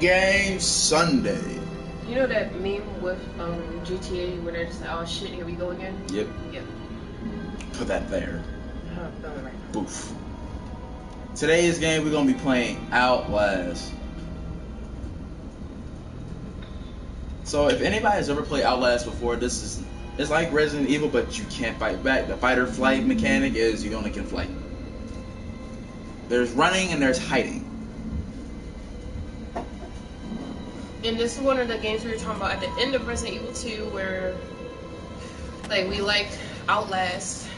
Game Sunday. You know that meme with GTA where they're just like, oh shit, here we go again? Yep. Yep. Put that there. I'm feeling right now. Boof. Today's game we're gonna be playing Outlast. So if anybody's ever played Outlast before, it's like Resident Evil, but you can't fight back. The fight or flight mechanic is you only can flight. There's running and there's hiding. And this is one of the games we were talking about at the end of Resident Evil 2 where like we liked Outlast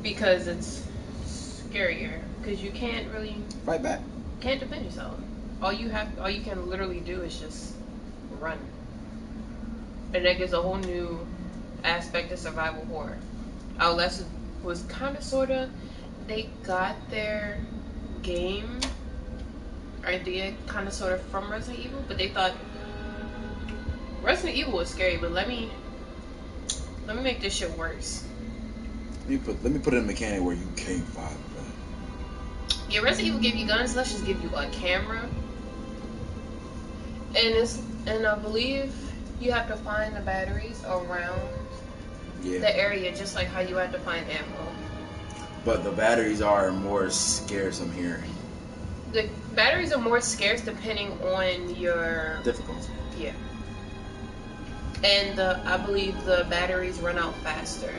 because it's scarier. Because you can't really Fight back. Can't defend yourself. All you can literally do is just run. And that gives a whole new aspect of survival horror. Outlast was kinda sorta they got their game idea kind of sort of from Resident Evil, but they thought Resident Evil was scary, but let me make this shit worse. Let me put in a mechanic where you can't fight back. Yeah, Resident Evil gave you guns, let's just give you a camera. And I believe you have to find the batteries around the area, just like how you had to find ammo. But the batteries are more scarce, I'm hearing. The batteries are more scarce depending on your difficulty. Yeah. And I believe the batteries run out faster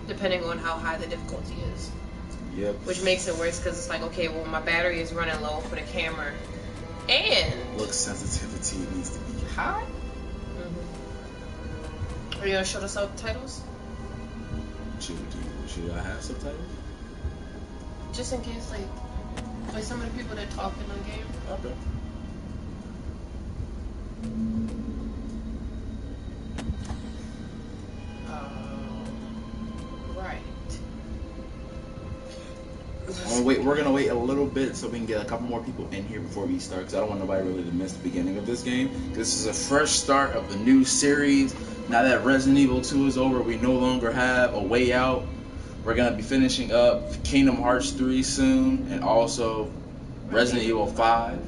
depending on how high the difficulty is. Yep. Which makes it worse because it's like, okay, well, my battery is running low for the camera. And look sensitivity needs to be high. Mm-hmm. Are you gonna show the subtitles? Should I have subtitles? Just in case, like some of the people that talk in the game. Okay. Right. We're gonna wait a little bit so we can get a couple more people in here before we start, because I don't want nobody really to miss the beginning of this game. This is a fresh start of the new series. Now that Resident Evil 2 is over, we no longer have a way out. We're gonna be finishing up Kingdom Hearts 3 soon, and also Resident Evil 5.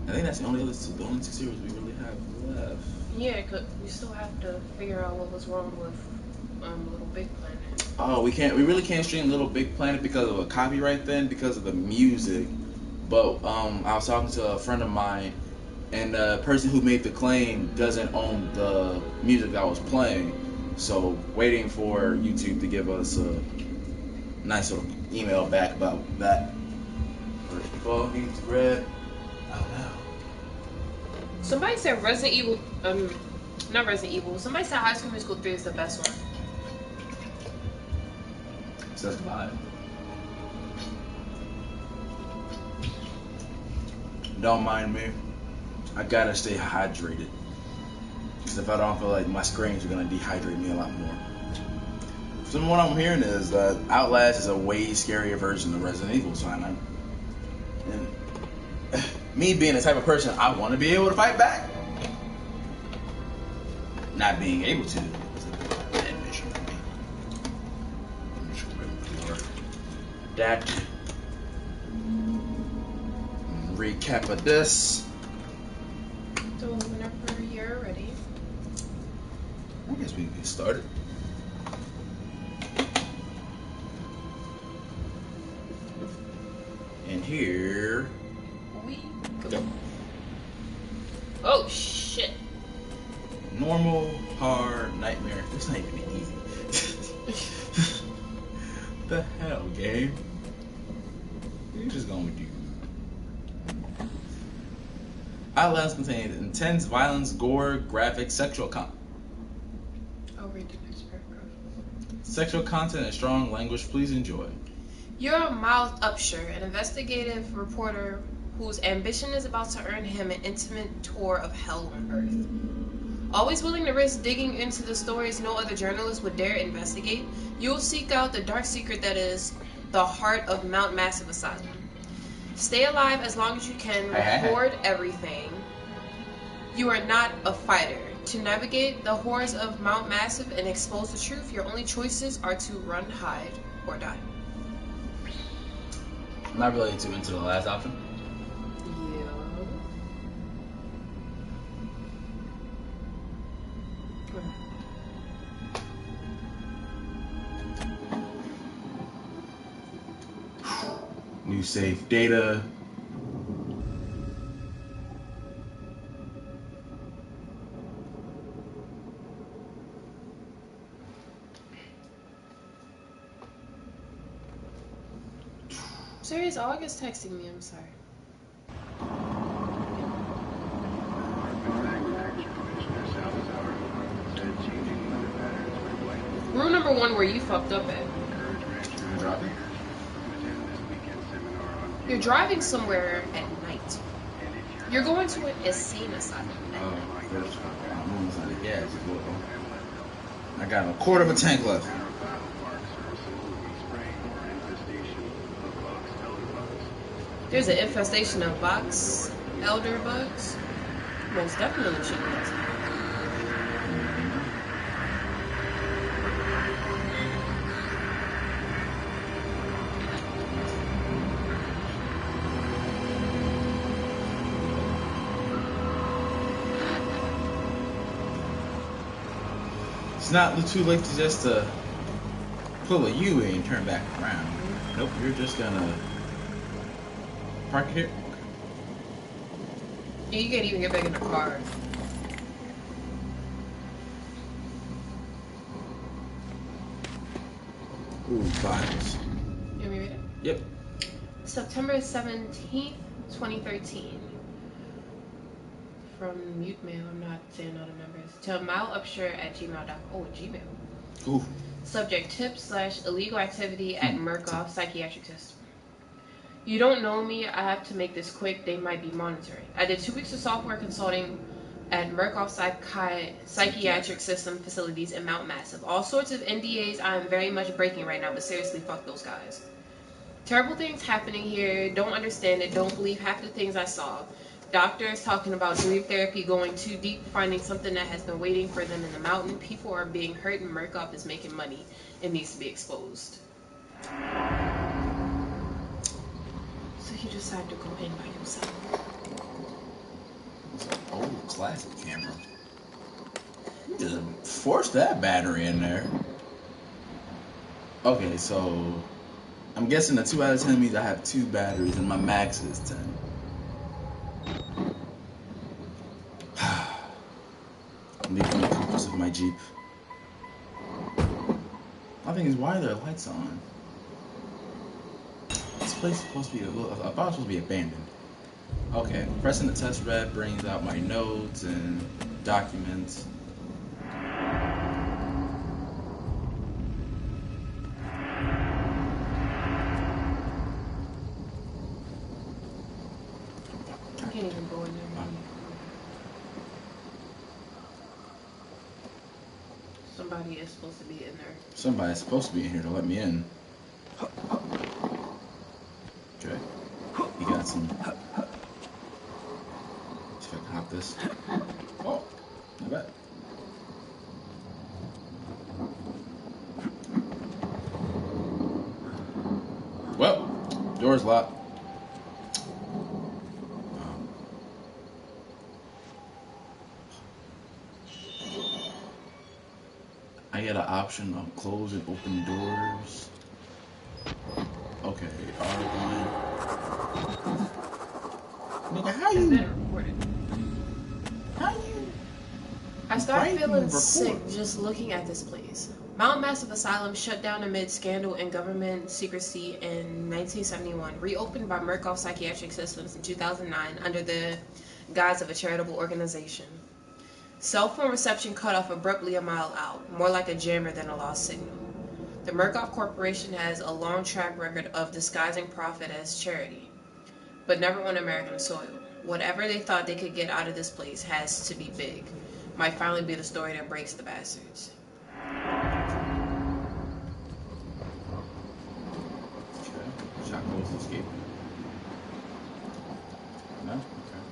I think that's the only two series we really have left. Yeah, cause we still have to figure out what was wrong with Little Big Planet. Oh, we really can't stream Little Big Planet because of a copyright thing, because of the music. But I was talking to a friend of mine, and the person who made the claim doesn't own the music that was playing. So waiting for YouTube to give us a nice little email back about that. Well, he's red. Oh no. Somebody said Resident Evil, not Resident Evil. Somebody said High School Musical 3 is the best one. Says goodbye. Don't mind me. I gotta stay hydrated. Because if I don't, feel like my screens are gonna dehydrate me a lot more. So what I'm hearing is that Outlast is a way scarier version of Resident Evil. So and me being the type of person, I want to be able to fight back. Not being able to is a bad mission for me. That recap of this. So whenever you're ready. I guess we can get started. And here we go. Oh shit. Normal, hard, nightmare. It's not even easy. The hell, game? You're just going with you. Outlast contains intense violence, gore, graphic, sexual content. I'll read the next paragraph. Sexual content and strong language. Please enjoy. You're Miles Upshur, an investigative reporter whose ambition is about to earn him an intimate tour of hell on Earth. Always willing to risk digging into the stories no other journalist would dare investigate, you'll seek out the dark secret that is the heart of Mount Massive Asylum. Stay alive as long as you can, record everything. You are not a fighter. To navigate the horrors of Mount Massive and expose the truth, your only choices are to run, hide, or die. I'm not really too into the last option. View safe data. Serious August texting me, I'm sorry. Rule number 1 where you fucked up at. I'm dropping. You're driving somewhere at night. You're going to an insane asylum. Oh, first I'm almost out of gas as well. I got a quarter of a tank left. There's an infestation of box elder bugs. Most definitely should be. It's not too late to just pull a U-way and turn back around. Nope, you're just gonna park it here. You can't even get back in the car. Ooh, files. You want me to read it? Yep. September 17th, 2013. From mute mail, I'm not saying all the numbers. To mileupshire@gmail.com. Oh, Gmail. Ooh. Subject tip/illegal activity at Murkoff Psychiatric System. You don't know me, I have to make this quick, they might be monitoring. I did 2 weeks of software consulting at Murkoff Psychiatric System facilities in Mount Massive. All sorts of NDAs I am very much breaking right now, but seriously, fuck those guys. Terrible things happening here, don't understand it, don't believe half the things I saw. Doctors talking about dream therapy going too deep, finding something that has been waiting for them in the mountain. People are being hurt and Murkoff is making money. It needs to be exposed. So he decided to go in by himself. It's an old classic camera. You just forced that battery in there. Okay, so I'm guessing the 2 out of 10 means I have 2 batteries and my max is 10. I'm leaving the compass of my Jeep. My thing is, why are there lights on? This place is supposed to be I thought it was supposed to be abandoned. Okay, pressing the test red brings out my notes and documents. I can't even go in there. Somebody is supposed to be in there. Somebody's supposed to be in here to let me in. Okay. You got some. See if I can hop this. Oh, not bad. Well, door's locked. I get an option of close and open doors. Okay, R1. Nigga, how you? How you? I started feeling sick just looking at this place. Mount Massive Asylum shut down amid scandal and government secrecy in 1971, reopened by Murkoff Psychiatric Systems in 2009 under the guise of a charitable organization. Cell phone reception cut off abruptly a mile out, more like a jammer than a lost signal. The Murkoff Corporation has a long track record of disguising profit as charity, but never on American soil. Whatever they thought they could get out of this place has to be big. Might finally be the story that breaks the bastards. Okay. Shotgun's escaping. No? Okay.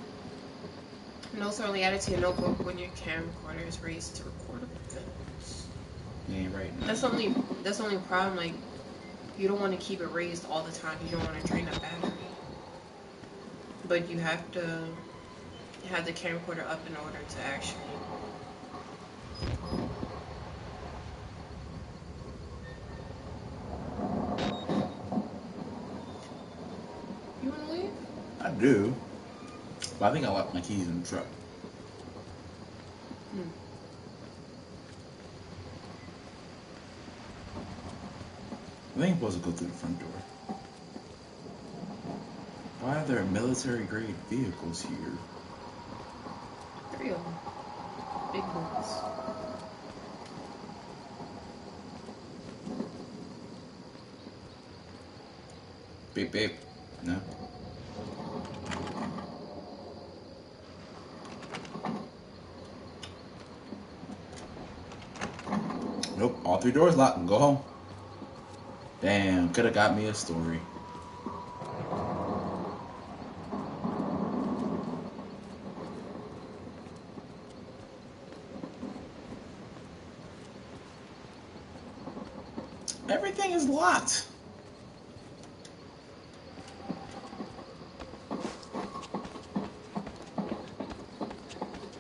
Notes are only added to your notebook when your camcorder is raised to record events. You ain't right. That's the only problem. Like, you don't want to keep it raised all the time. You don't want to drain the battery. But you have to have the camcorder up in order to actually. I do. But I think I left my keys in the truck. I think I'm supposed to go through the front door. Why are there military grade vehicles here? 3 of them. Big boys. Beep beep. No. Nope. All 3 doors locked. Go home. Damn. Could have got me a story. Everything is locked.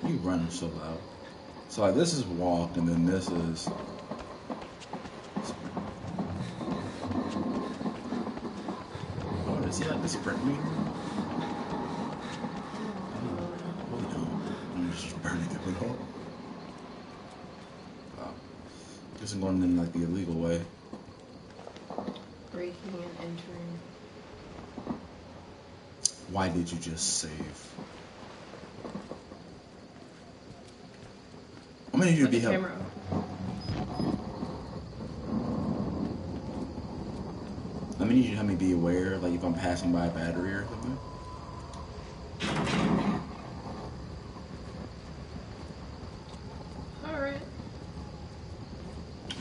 You running so loud. So like this is walk, and then this is. Oh, does he like the sprint meter? Oh no, I'm just burning it all. Wow. Guess I'm going in like the illegal way. Breaking and entering. Why did you just save? I'm gonna need you to be helpful. I'm gonna need you to help me be aware, like if I'm passing by a battery or something. Alright.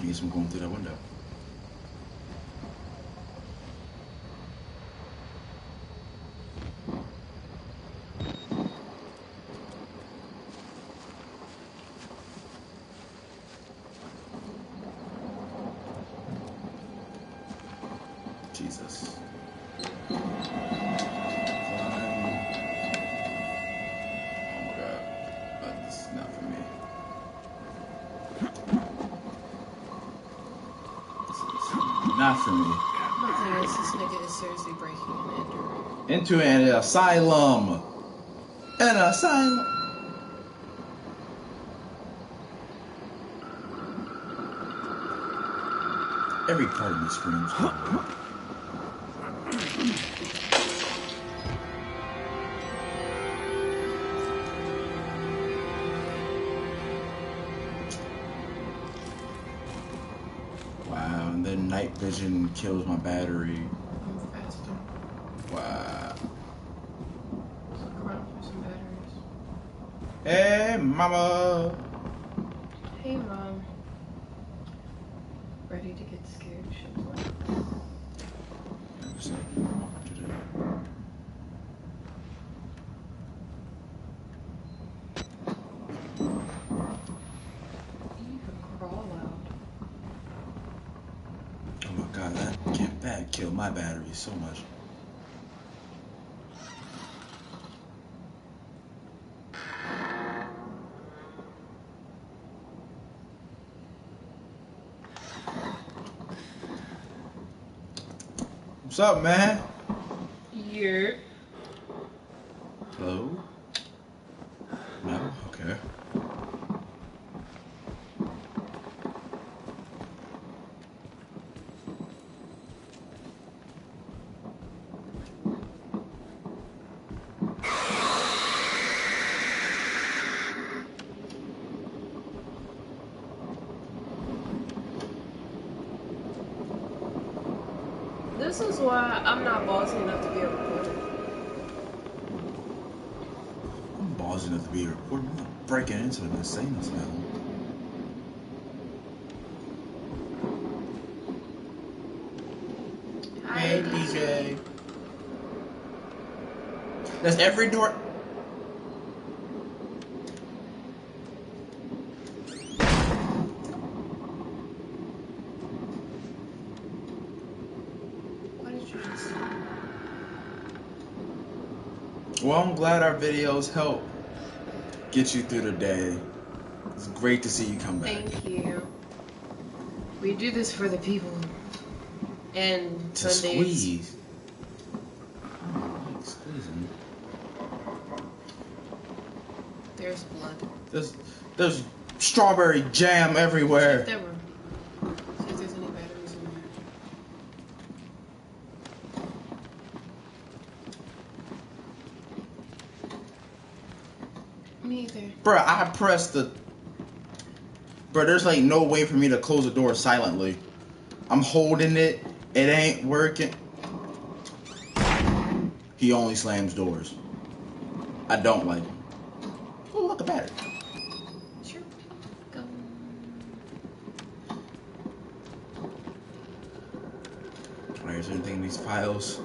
I guess I'm going through that window. Jesus. Oh my god. This is not for me. This is not for me. My thing is, this nigga is seriously breaking and entering. Into an asylum. An asylum. Every part of me screams. Wow, and then night vision kills my battery. I'm faster. Wow. Look around for some batteries. Hey, mama. Hey, Mom. Ready to get scared? Shit like this. You can crawl out. Oh my god, that killed my battery so much. What's up, man? Yeah. Hello? No? Okay. This is why I'm not ballsy enough to be a reporter. I'm ballsy enough to be a reporter. I'm not breaking into an insane asylum. Hey, DJ. That's every door. Well, I'm glad our videos help get you through the day. It's great to see you come back. Thank you. We do this for the people. And To Sundays. squeeze. Oh, squeezing. There's blood. There's strawberry jam everywhere. Check that room. See if there's any batteries in there. Me either. Bruh, I pressed the... Bruh, there's like no way for me to close the door silently. I'm holding it. It ain't working. He only slams doors. I don't like him. Oh, look, a battery. Sure. Go. Alright, is there anything in these files?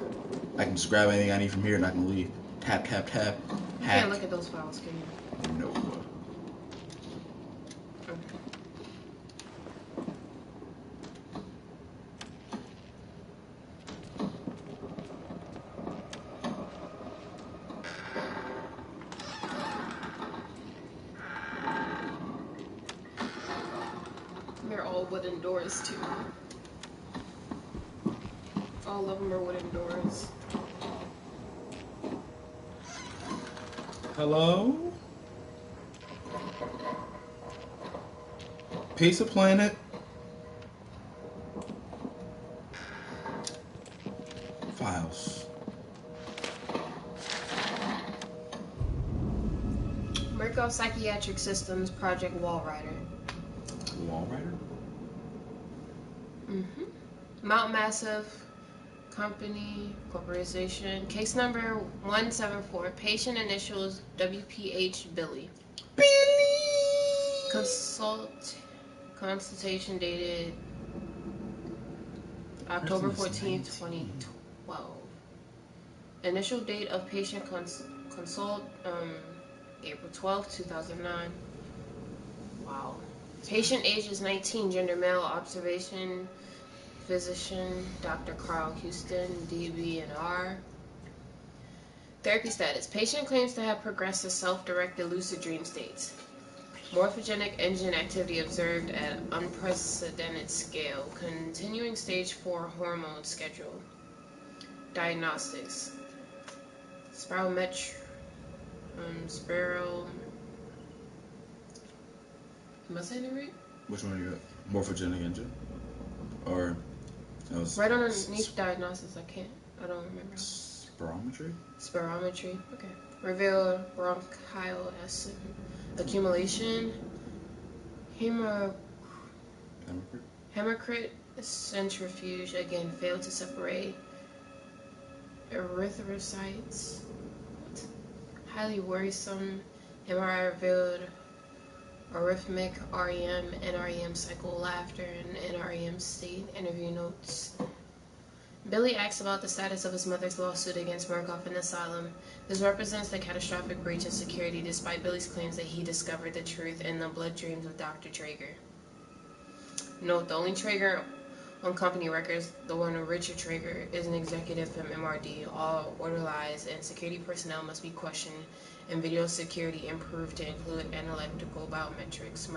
I can just grab anything I need from here and I can leave. Tap, tap, tap. You Hack. can't look at those files, can you? No. Okay. They're all wooden doors, too. All of them are wooden doors. Hello? Pizza Planet? Files. Murkoff Psychiatric Systems Project Wall Rider. Wall Rider? Mount Massive Company Corporation. Case number 174. Patient initials WPH Billy. Consultation dated October 14th, 2012. Initial date of patient consult April 12th, 2009. Wow. Patient age is 19, gender male, observation, physician, Dr. Carl Houston, DBNR. Therapy status. Patient claims to have progressed to self-directed lucid dream states. Morphogenic engine activity observed at unprecedented scale. Continuing stage 4 hormone schedule. Diagnostics. Spirometry. Am I saying it right? Which one you got? Morphogenic engine? Or that was right underneath diagnostics. I don't remember. Spirometry? Spirometry. Okay. Revealed bronchial acid accumulation. Hematocrit centrifuge again failed to separate erythrocytes. Highly worrisome. MRI revealed arrhythmic REM, NREM cycle, laughter, and NREM state. Interview notes. Billy asks about the status of his mother's lawsuit against Murkoff in the asylum. This represents the catastrophic breach of security despite Billy's claims that he discovered the truth in the blood dreams of Dr. Traeger. Note, the only Traeger on company records, the one of Richard Traeger, is an executive from MRD. All orderlies and security personnel must be questioned and video security improved to include analytical biometrics.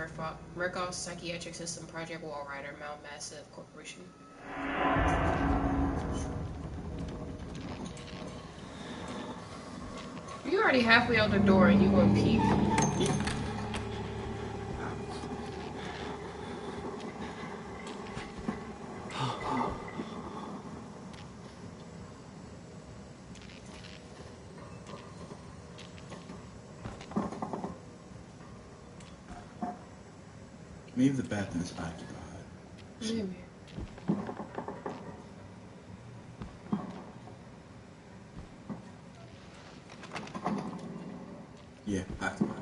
Murkoff Psychiatric System Project Wall Rider, Mount Massive Corporation. You're already halfway out the door and you gonna peek. Maybe the bathroom is occupied. Maybe. Yeah, occupied.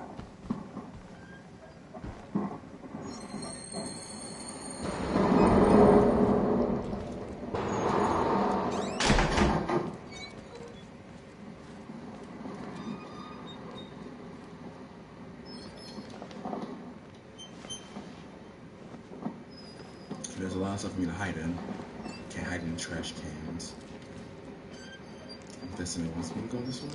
There's a lot of stuff for me to hide in. Can't hide in trash cans. I'm guessing it wants me to go this way.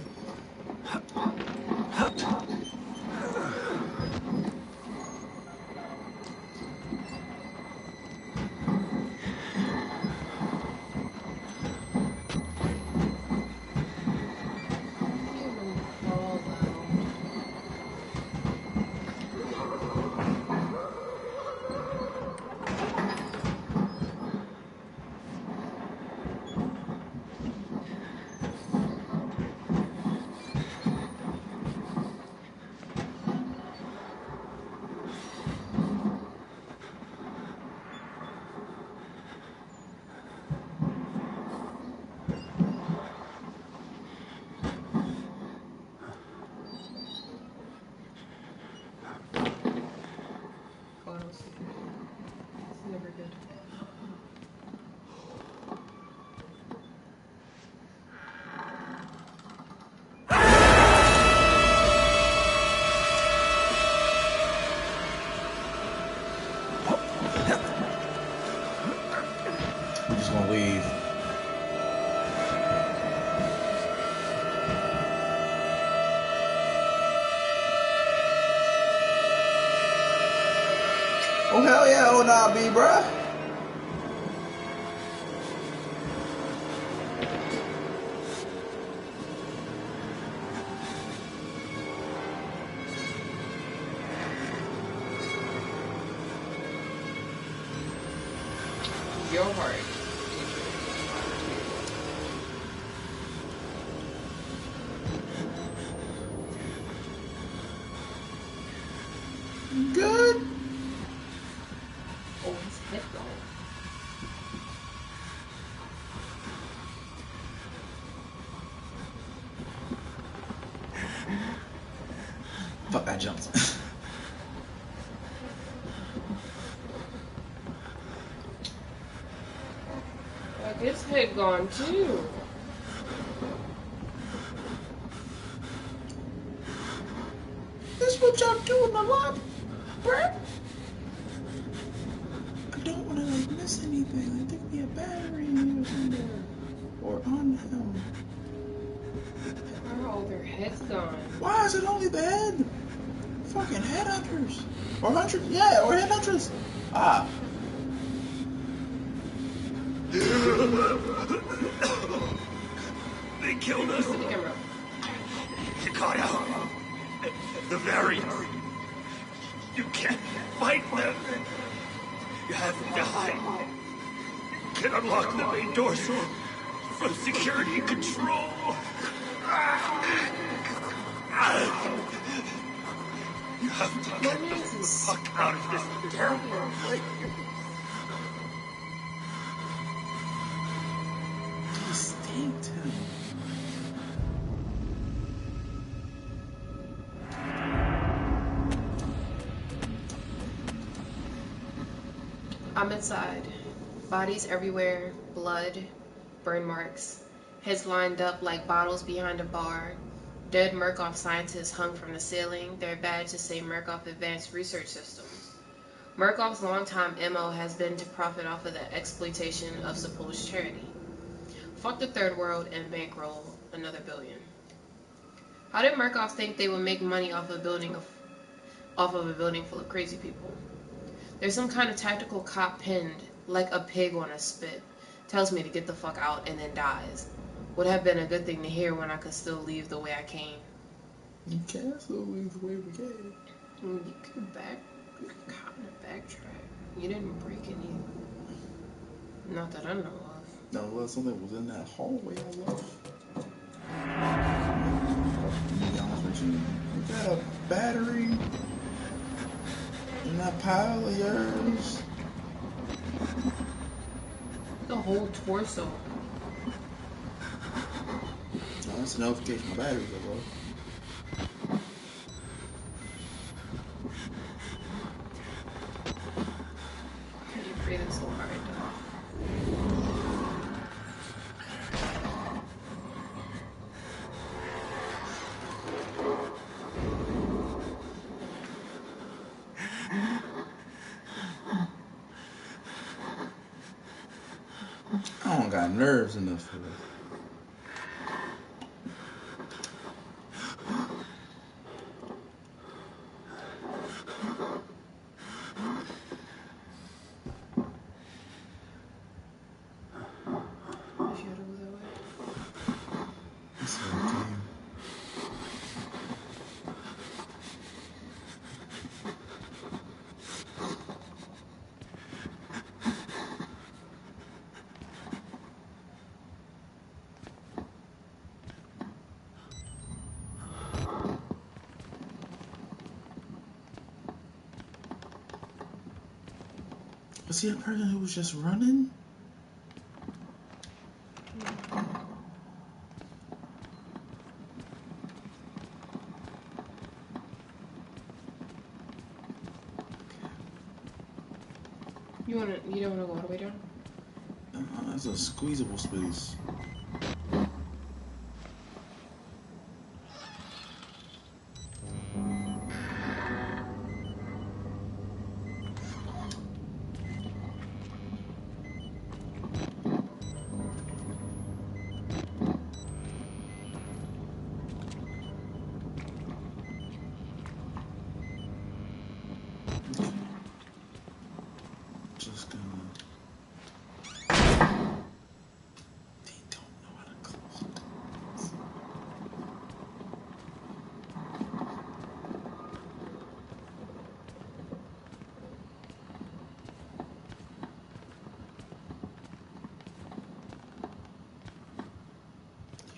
Oh hell yeah, oh nah, B, bruh. Your heart. Good. Oh, his head gone. Fuck, I jumped. Like his head gone too. This what y'all doing a lot, bruh. I don't want to like miss anything. I think we have battery in here somewhere. Or on him. Oh, their head's gone. Why is it only the head? Fucking headhunters. Or hunters. Yeah, or headhunters. Ah. They killed us. Look at the camera. You got out. The variants. You can't fight them. You have to hide. You can unlock the main doors from security control. You have to get the fuck out of this terrible place. Distinct him. I'm inside. Bodies everywhere, blood, burn marks, heads lined up like bottles behind a bar. Dead Murkoff scientists hung from the ceiling, their badges say Murkoff Advanced Research Systems. Murkoff's longtime MO has been to profit off of the exploitation of supposed charity. Fuck the third world and bankroll another billion. How did Murkoff think they would make money off of a building full of crazy people? There's some kind of tactical cop pinned, like a pig on a spit. Tells me to get the fuck out and then dies. Would have been a good thing to hear when I could still leave the way I came. You can't still leave the way we came. You could kind of backtrack. You didn't break any. Not that I know of. No, unless something was in that hallway I left. To be honest with you, you got a battery in that pile of yours. The whole torso. No, that's a notification. My battery's up, bro. You're breathing so hard, dog. I don't got nerves enough for this. If you had to go that way. That's okay. Was he a person who was just running? You don't wanna go all the way down? That's a squeezable space.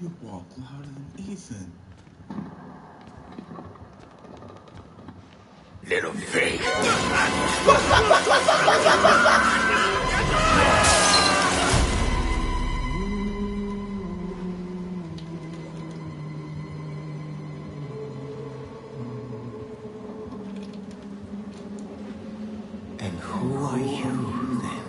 You walk louder than Ethan. Little pig. And who are you, then?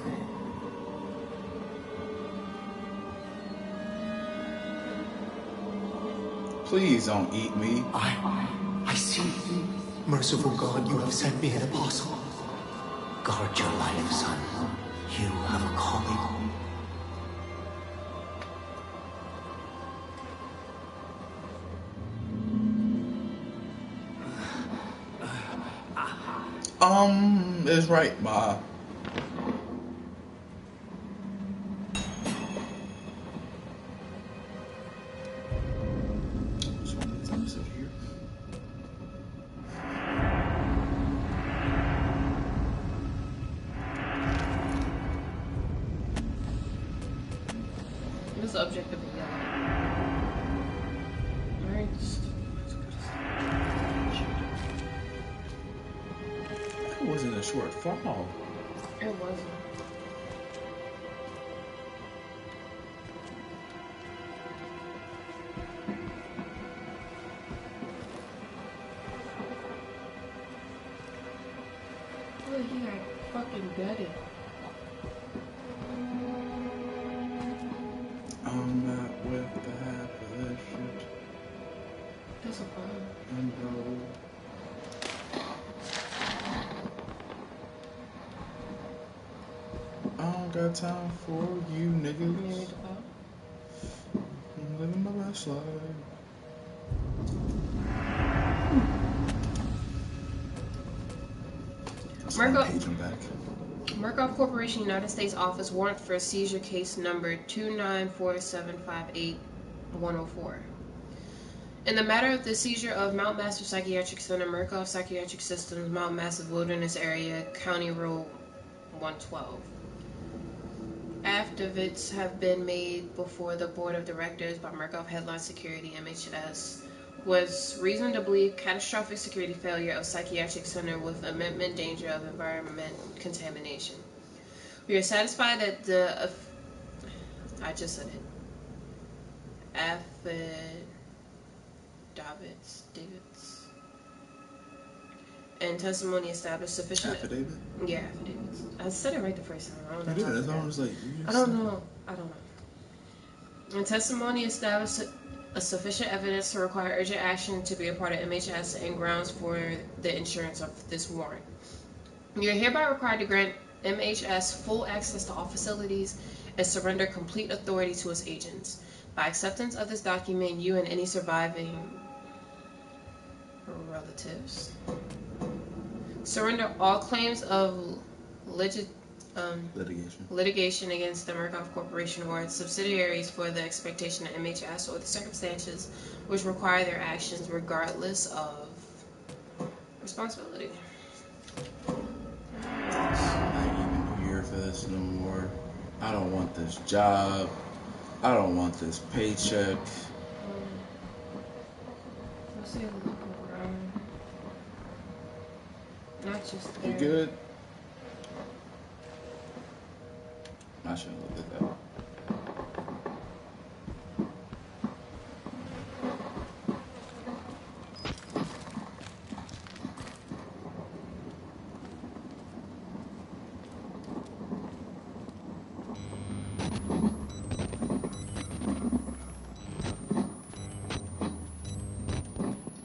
Please don't eat me. I see. Merciful God, you have sent me an apostle. Guard your life, son. You have a calling. It's right, Ma. This object of the yellow. Alright, That wasn't a short fall. it wasn't. Look, he got fucking gutted. I'm not with the half of that shit. That's a problem. Untold. I don't got time for you You niggas. need to pop? I'm living my best life. Murkoff Corporation, United States Office, warrant for seizure case number 294758104. In the matter of the seizure of Mount Massive Psychiatric Center, Murkoff Psychiatric Systems, Mount Massive Wilderness Area, County Road 112. Affidavits have been made before the board of directors by Murkoff Headline Security, MHS, was reason to believe catastrophic security failure of psychiatric center with imminent danger of environment contamination. We are satisfied that the I just said it. Affidavits and testimony established sufficient. Affidavit? Yeah, affidavits. I said it right the first time. I don't know. You did. That's why I was like. I don't know. And testimony established a sufficient evidence to require urgent action to be a part of MHS and grounds for the insurance of this warrant. You are hereby required to grant MHS full access to all facilities and surrender complete authority to its agents. By acceptance of this document, you and any surviving relatives surrender all claims of litigation against the Murkoff Corporation or its subsidiaries for the expectation of MHS or the circumstances which require their actions regardless of responsibility. I'm not even here for this no more. I don't want this job. I don't want this paycheck. Let's see if we look around. Not just there. You good? I shouldn't look at that.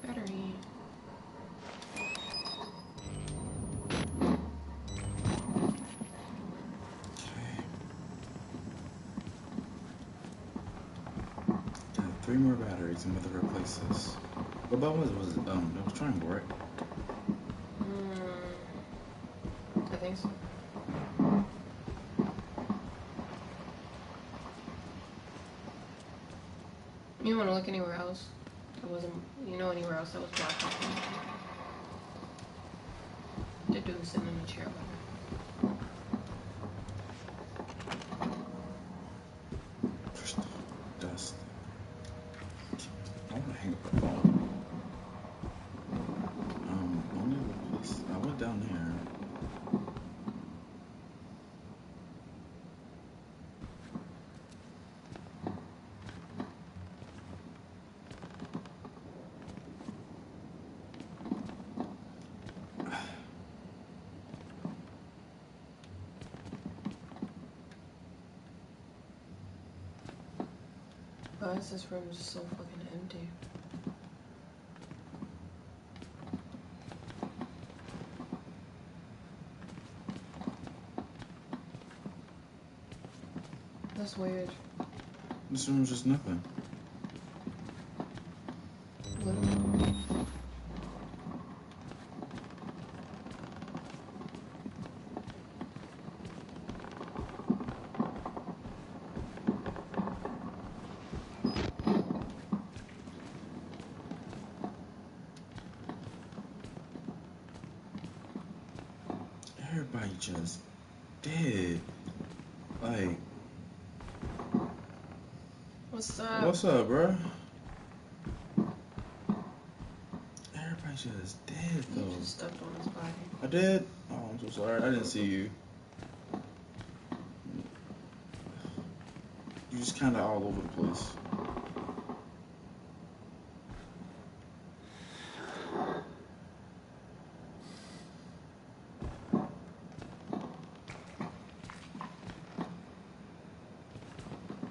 Battery. Got 3 more batteries. I'm going to replace this. What about was it? That was triangle, right? I think so. You want to look anywhere else? It wasn't, anywhere else that was blocked off? The dude sitting in the chair. Dust. Why is this room just so fucking empty? That's weird. This room's just nothing. What? Everybody just dead. Like, What's up? what's up, bro? Everybody just dead, You though. just stepped on his body. I did? Oh, I'm so sorry. I didn't see you. You're just kind of all over the place.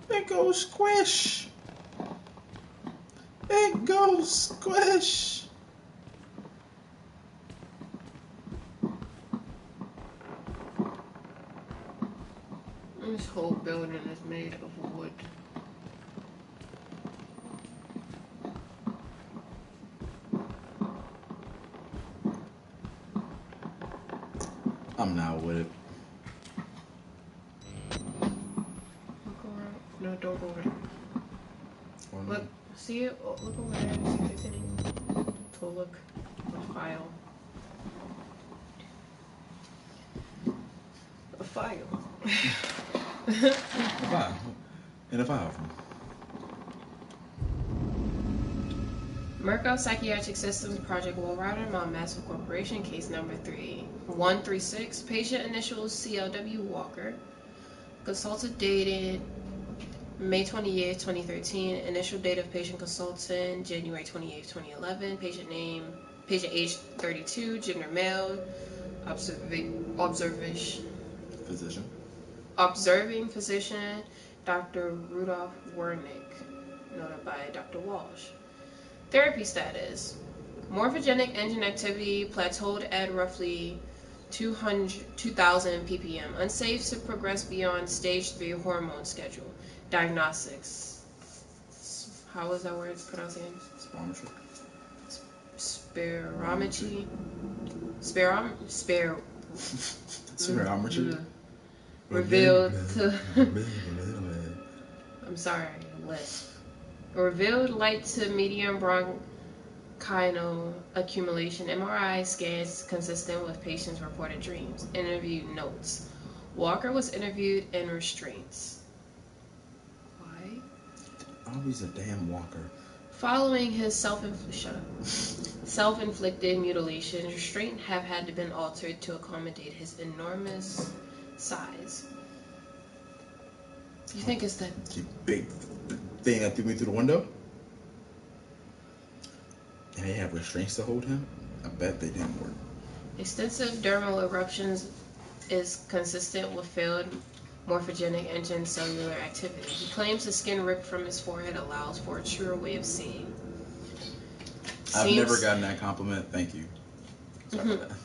It goes squish. It goes squish. This whole building is made of wood. I'm not with it. Look around. No, don't go over there. Or Look, see it? Oh, look over there. See if there's any. To look. A file. A file. A file. In a file. Murkoff Psychiatric Systems Project Walrider Mount Massive Corporation, case number 3136. Patient initials CLW Walker. Consultant dated May 28, 2013. Initial date of patient consultant January 28, 2011. Patient name, patient age 32, gender male. Observation. Physician. Observing physician Dr. Rudolph Wernick. Noted by Dr. Walsh. Therapy status. Morphogenic engine activity plateaued at roughly 2000 ppm. Unsafe to progress beyond stage 3 hormone schedule. Diagnostics. How is that word pronounced again? Spirometry. Spirometry. Spirometry. Revealed to... I'm sorry, lisp. Revealed light to medium bronchial accumulation. MRI scans consistent with patient's reported dreams. Interview notes. Walker was interviewed in restraints. Why? Always a damn walker. Following his self-inflicted mutilation, restraints have had to been altered to accommodate his enormous size. You think it's that big thing that threw me through the window? And they have restraints to hold him? I bet they didn't work. extensive dermal eruptions is consistent with failed morphogenic engine cellular activity. He claims the skin ripped from his forehead allows for a truer way of seeing. I've never gotten that compliment. Thank you. Sorry about that.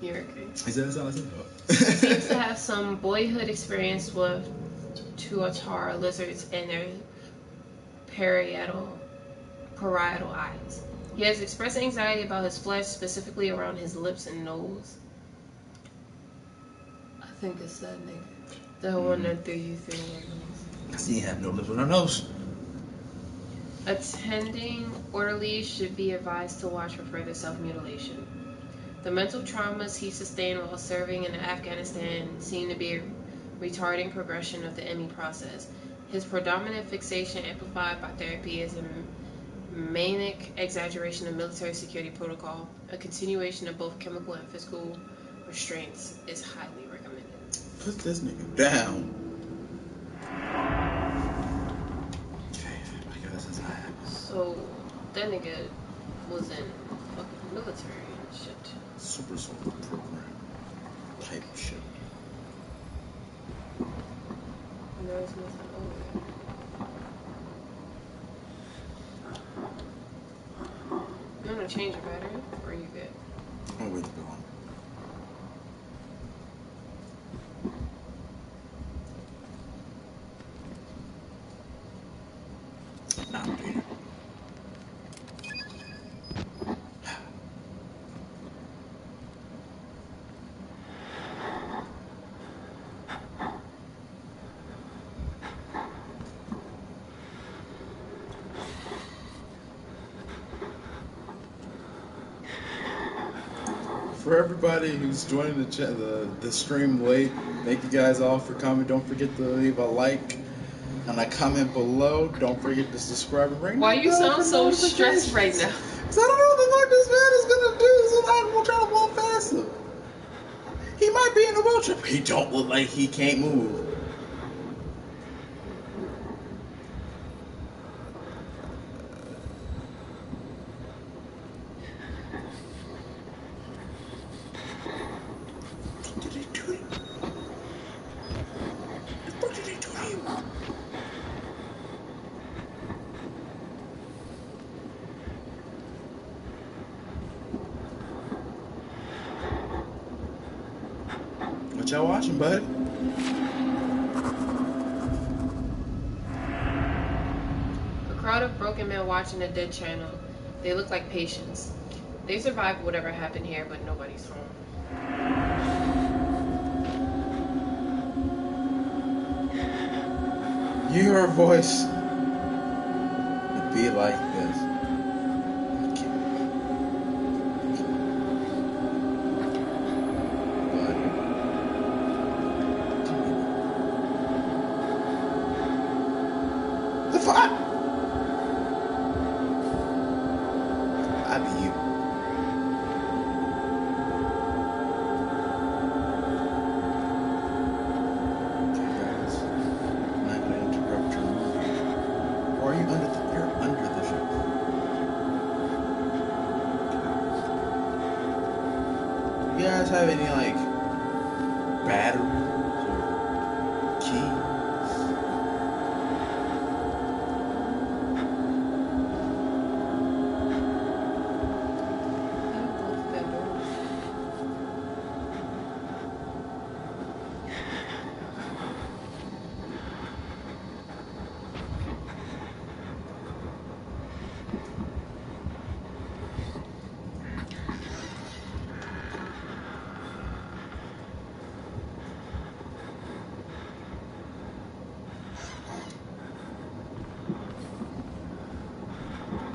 You're okay. Is that how I said Seems to have some boyhood experience with tuatara lizards and their parietal eyes. He has expressed anxiety about his flesh, specifically around his lips and nose. I think it's that nigga. The one that threw you through the windows. Because he had no lips on her nose. Attending orderlies should be advised to watch for further self-mutilation. The mental traumas he sustained while serving in Afghanistan seem to be retarding progression of the ME process. His predominant fixation, amplified by therapy, is a manic exaggeration of military security protocol. A continuation of both chemical and physical restraints is highly recommended. Put this nigga down. Okay, I guess it's not happening. So, that nigga was in fucking military and shit. Super soldier program type shit. And there's nothing over there. I'm gonna change your battery, or you good? I'm gonna wait to go on. Nah, I'm doing it. For everybody who's joining the stream late, thank you guys all for coming. Don't forget to leave a like and a comment below. Don't forget to subscribe and ring. Why you sound so stressed right now? Cause I don't know what the fuck this man is gonna do. So I'm gonna try to walk past him. He might be in a wheelchair, but he don't look like he can't move. What did he do to you? What did he do to you? What y'all watching, bud? A crowd of broken men watching a dead channel. They look like patients. They survived whatever happened here, but nobody's home. You hear her voice. It'd be like this. The fuck? I'd be you. Okay, guys. I'm not gonna interrupt your movie. Or are you under the? You're under the ship. You guys have any like batteries or keys?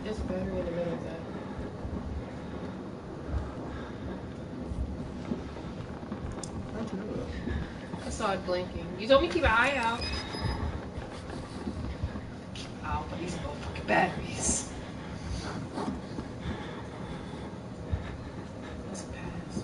There's a battery in the middle of that. How'd you know that? I saw it blinking. You told me to keep an eye out. Keep an eye out for these motherfucking batteries. That's a pass.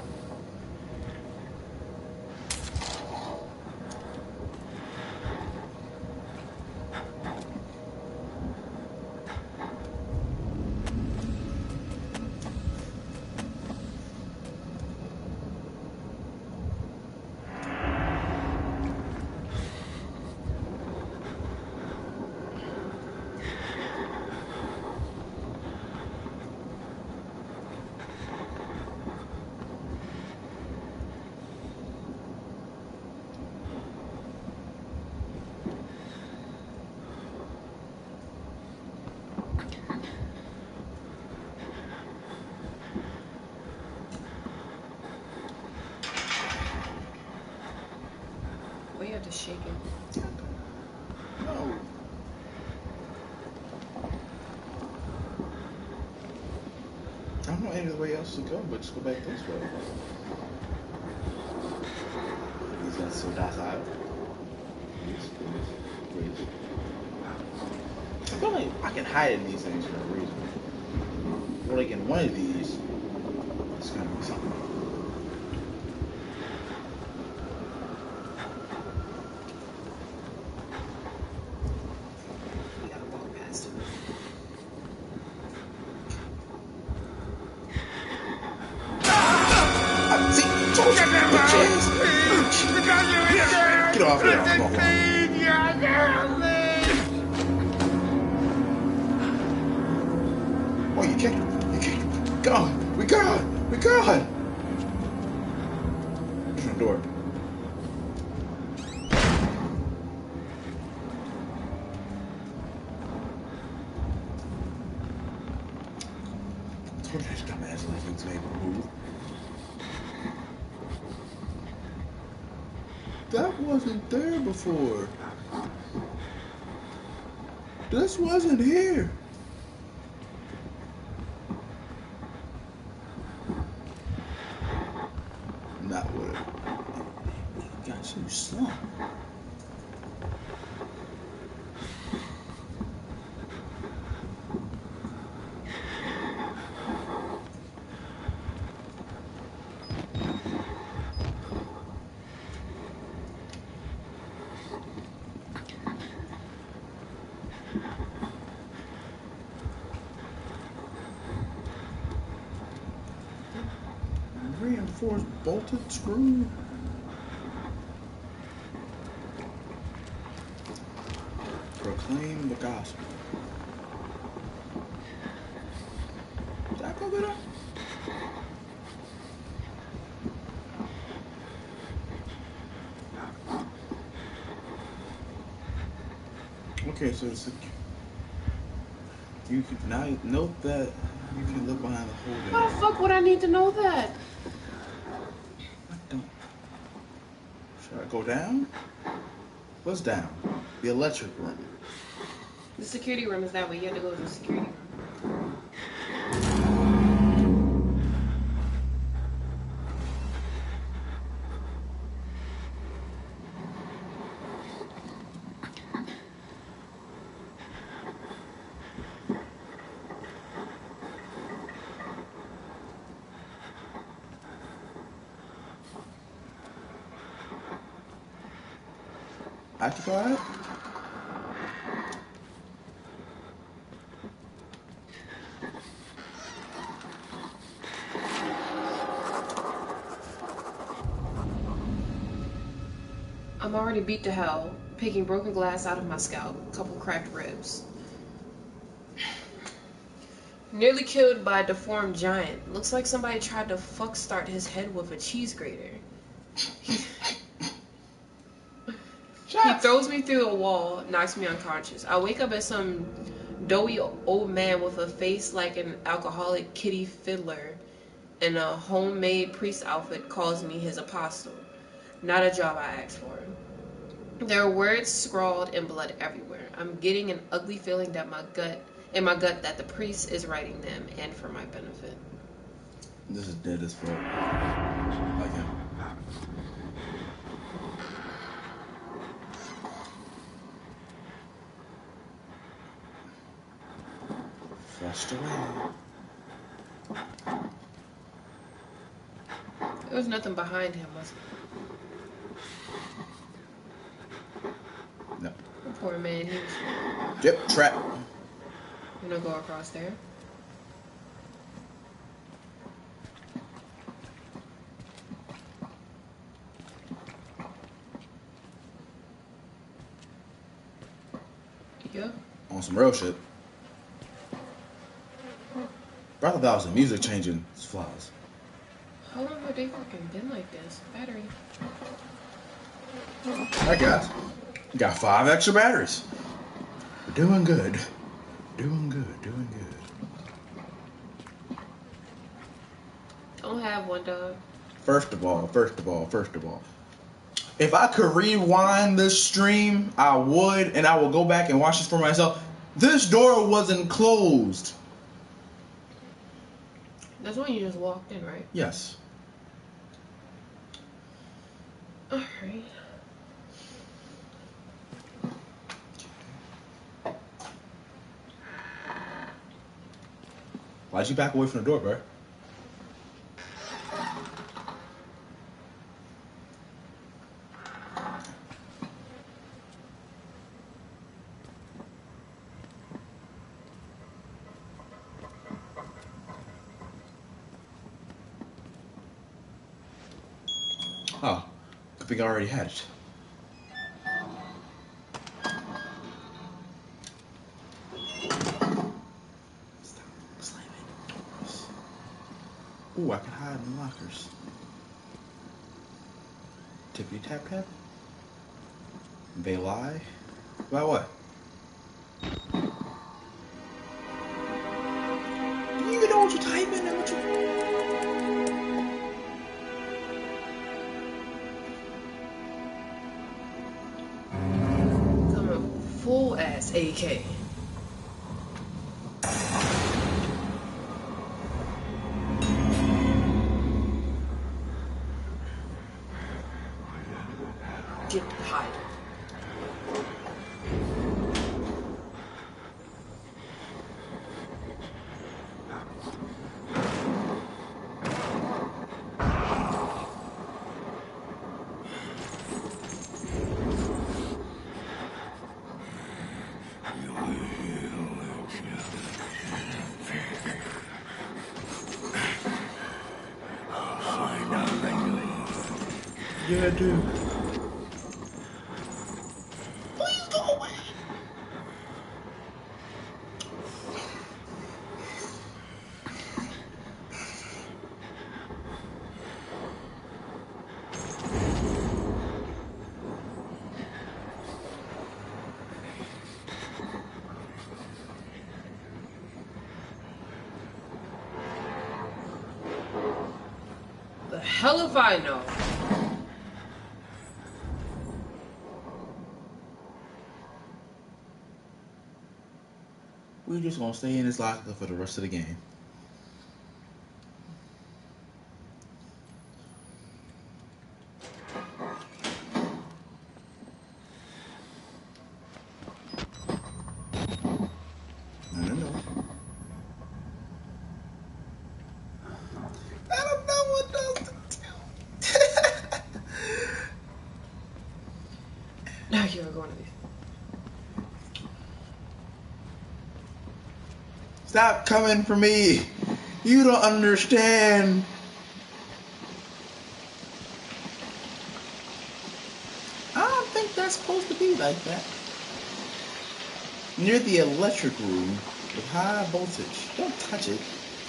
Well, you have to shake it. No. I don't know any other way else to go, but just go back this way. He's not so docile. Please. I feel like I can hide in these things for a reason. Or like in one of these, it's gonna be something. We gotta walk past him. See, told you, bitches. Get off me. Oh, you kicked him. You kicked him. Gone. We gone. We gone. There's no door. Told you this dumbass lizard's able to move. That wasn't there before. This wasn't here. Not what it got too slow. Reinforced bolted screw. Proclaim the gospel. Is that go better? Okay, so it's you can now note that you can look behind the holding. Why the fuck would I need to know that? Should I go down? What's down? The electric room. The security room is that way. You have to go to the security room. Occupied? I'm already beat to hell, picking broken glass out of my scalp, a couple cracked ribs. Nearly killed by a deformed giant. Looks like somebody tried to fuck start his head with a cheese grater. He throws me through a wall, knocks me unconscious. I wake up as some doughy old man with a face like an alcoholic kitty fiddler in a homemade priest outfit calls me his apostle. Not a job I asked for. There are words scrawled in blood everywhere. I'm getting an ugly feeling that my gut that the priest is writing them and for my benefit. This is dead as fuck. Like him. Flushed away. There was nothing behind him, was there? No. The poor man, he was... Yep, trap. I'm gonna go across there. Yeah. On some real shit. Bro, I thought that was the music changing flaws. How long have they fucking been like this? Battery. Alright guys, got 5 extra batteries. We're doing good. Doing good, doing good. Don't have one, dog. First of all, if I could rewind this stream, I would, and I will go back and watch this for myself. This door wasn't closed. That's when you just walked in, right? Yes. Alright. Why'd you back away from the door, bro? Oh, I think I already had it. Stop slamming doors. Ooh, I can hide in the lockers. Tippity tap tap. They lie. About what? Do you even know what you're typing and what you... Coming full ass AK. Get hide. Yeah, dude. Please go away. The hell if I know. We're just gonna stay in this locker for the rest of the game. No. I don't know what else to do. Now you're going to be. Stop coming for me. You don't understand. I don't think that's supposed to be like that. Near the electric room with high voltage. Don't touch it.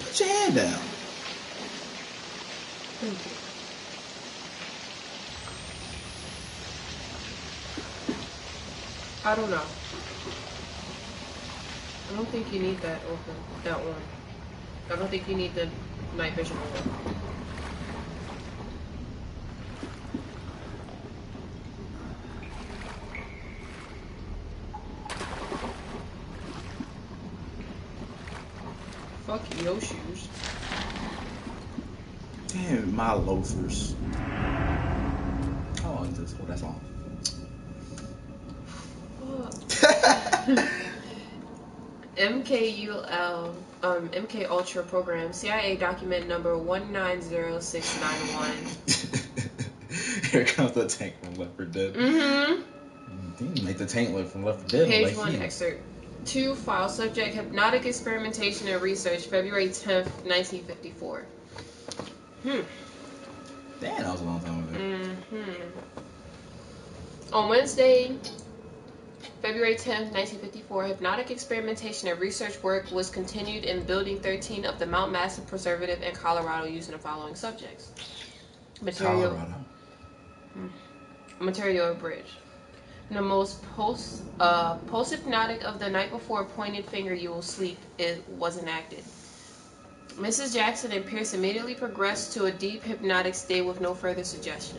Put your hand down. Thank you. I don't know. I don't think you need that open. That one. I don't think you need the night vision one. Fuck your shoes. Damn, my loafers. Oh, this one, that's all. MK Ultra program, CIA document number 190691. Here comes the tank from Left 4 Dead. Mm-hmm. Didn't make the tank look from Left 4 Dead. Page Like 1 excerpt. 2 file subject hypnotic experimentation and research February 10th, 1954. Damn, that was a long time ago. On Wednesday, February 10th, 1954, hypnotic experimentation and research work was continued in Building 13 of the Mount Massive Preservative in Colorado using the following subjects. Colorado. Material abridged. The most post-hypnotic of the night before pointed finger you will sleep was enacted. Mrs. Jackson and Pierce immediately progressed to a deep hypnotic state with no further suggestion.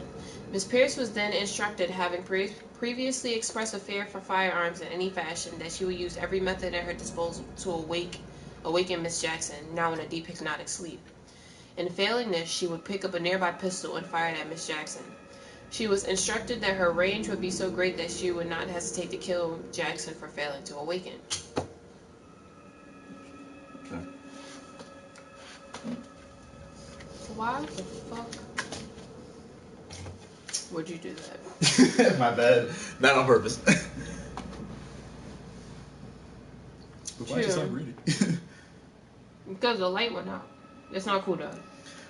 Miss Pierce was then instructed, having previously expressed a fear for firearms in any fashion, that she would use every method at her disposal to awaken Miss Jackson, now in a deep hypnotic sleep. In failing this, she would pick up a nearby pistol and fire it at Miss Jackson. She was instructed that her range would be so great that she would not hesitate to kill Jackson for failing to awaken. Okay. Why the fuck would you do that? My bad. Not on purpose. Why did you say read it? Because the light went out. It's not cool though.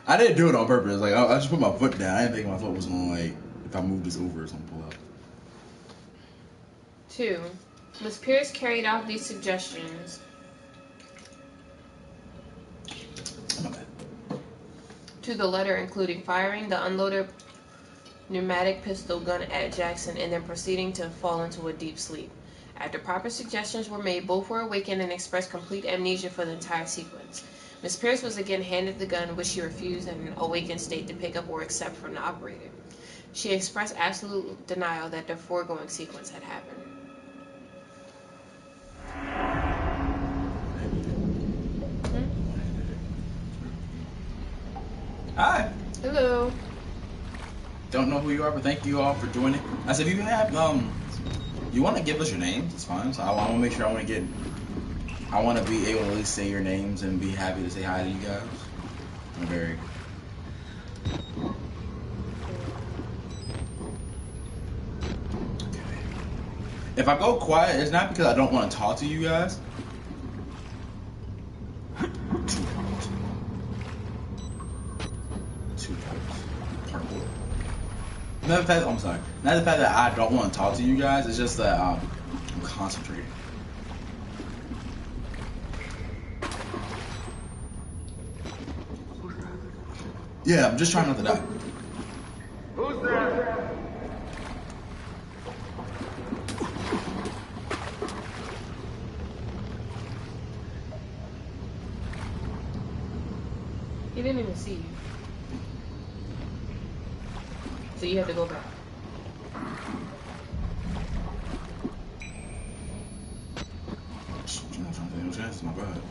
I didn't do it on purpose. Like I just put my foot down. I didn't think my foot was gonna, like, if I moved this over, it's gonna pull out. 2. Miss Pierce carried out these suggestions. My bad. to the letter, including firing the unloaded pneumatic pistol gun at Jackson and then proceeding to fall into a deep sleep. After proper suggestions were made, both were awakened and expressed complete amnesia for the entire sequence. Miss Pierce was again handed the gun, which she refused in an awakened state to pick up or accept from the operator. She expressed absolute denial that the foregoing sequence had happened. Hi. Hello. Don't know who you are, but thank you all for joining. I said, if you have, you want to give us your names, it's fine. So I want to make sure I want to be able to at least say your names and be happy to say hi to you guys. I'm very... If I go quiet, it's not because I don't want to talk to you guys. Two types. Purple. Not the fact, I'm sorry. Not the fact that I don't want to talk to you guys. It's just that I'm concentrating. Yeah, I'm just trying not to die. Who's there? He didn't even see you. So you have to go back. That's not bad.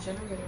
Generator.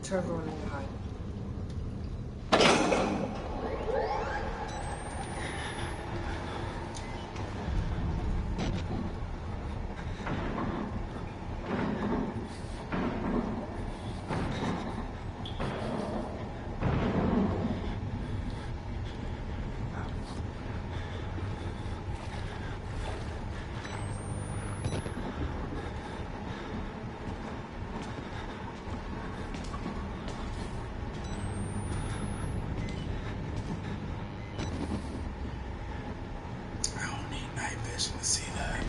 Trevor running behind. To see that.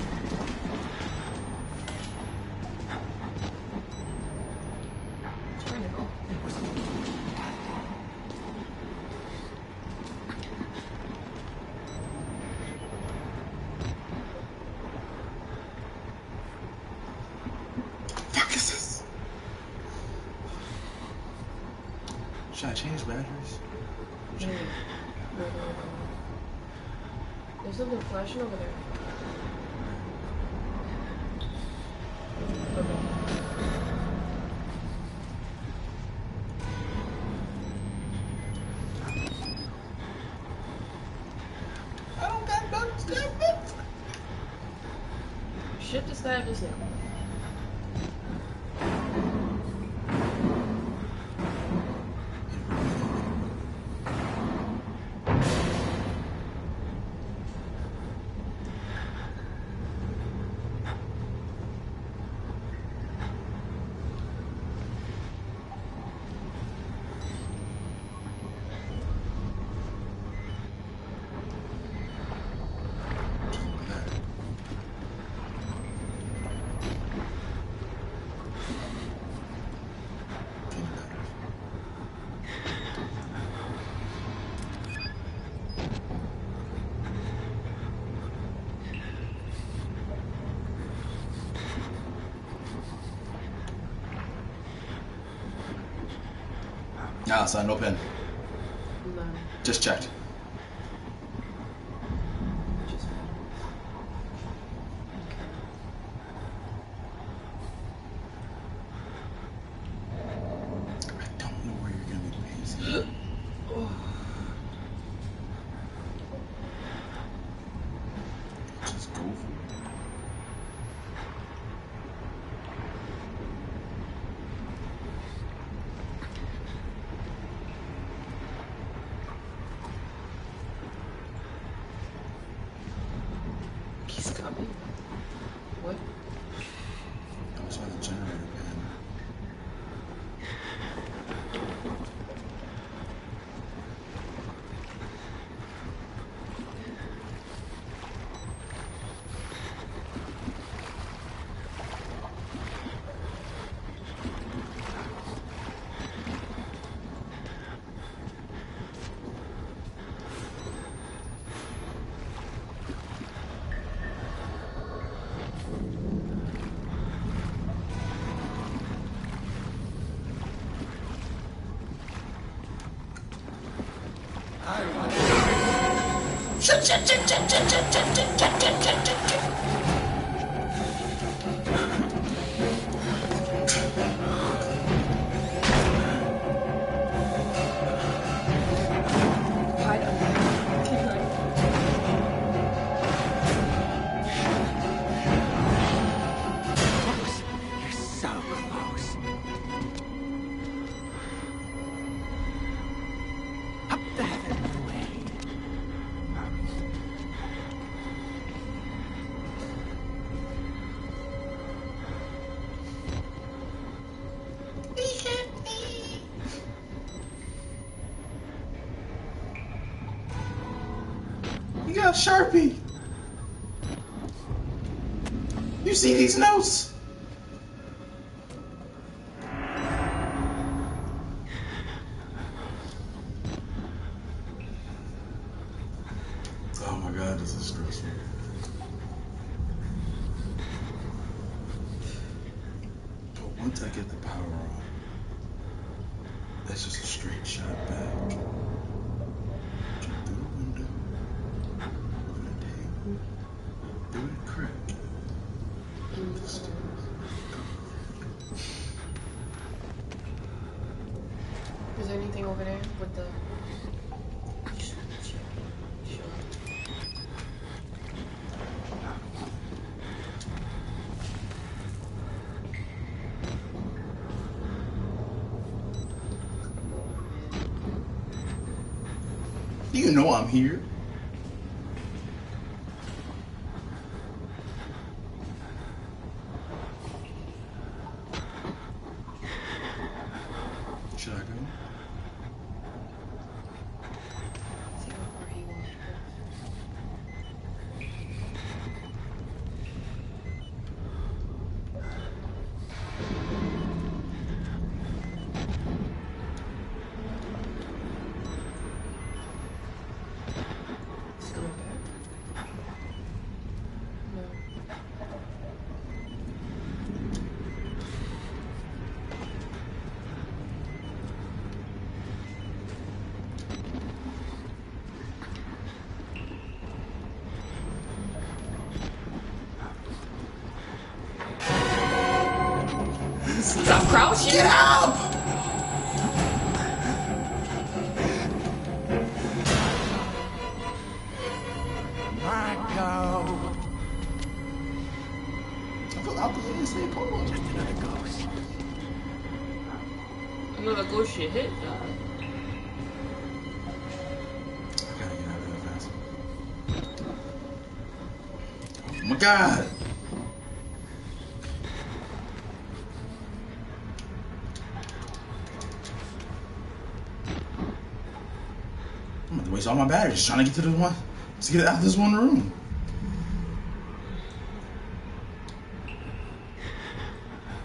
Trying to go. Fuck is this? Should I change batteries? No. There's something flashing over there. Okay. instead of just now. Nah, son, no pen. No. Just checked. Just I don't know where you're gonna be lazy. Just go for it. He's coming. What? I was on the generator, man. Hide under. Keep going. You're so close. Up the heavenly way. You got Sharpie. You see these notes? Oh my God, this is stressful. But once I get the power on, that's just a straight shot back. Jump through the window, open a table, do it crack. Is there anything over there with the... You know I'm here. Should I go? See how far he wants to go. He's going back? No. Stop crouching! Get up! Marco. I'm sleep. Just another ghost. Another ghost shit hit, dog. I gotta get out of there fast. Oh my god! I'm gonna waste all my batteries just trying to get to this one. Let's get out of this one room.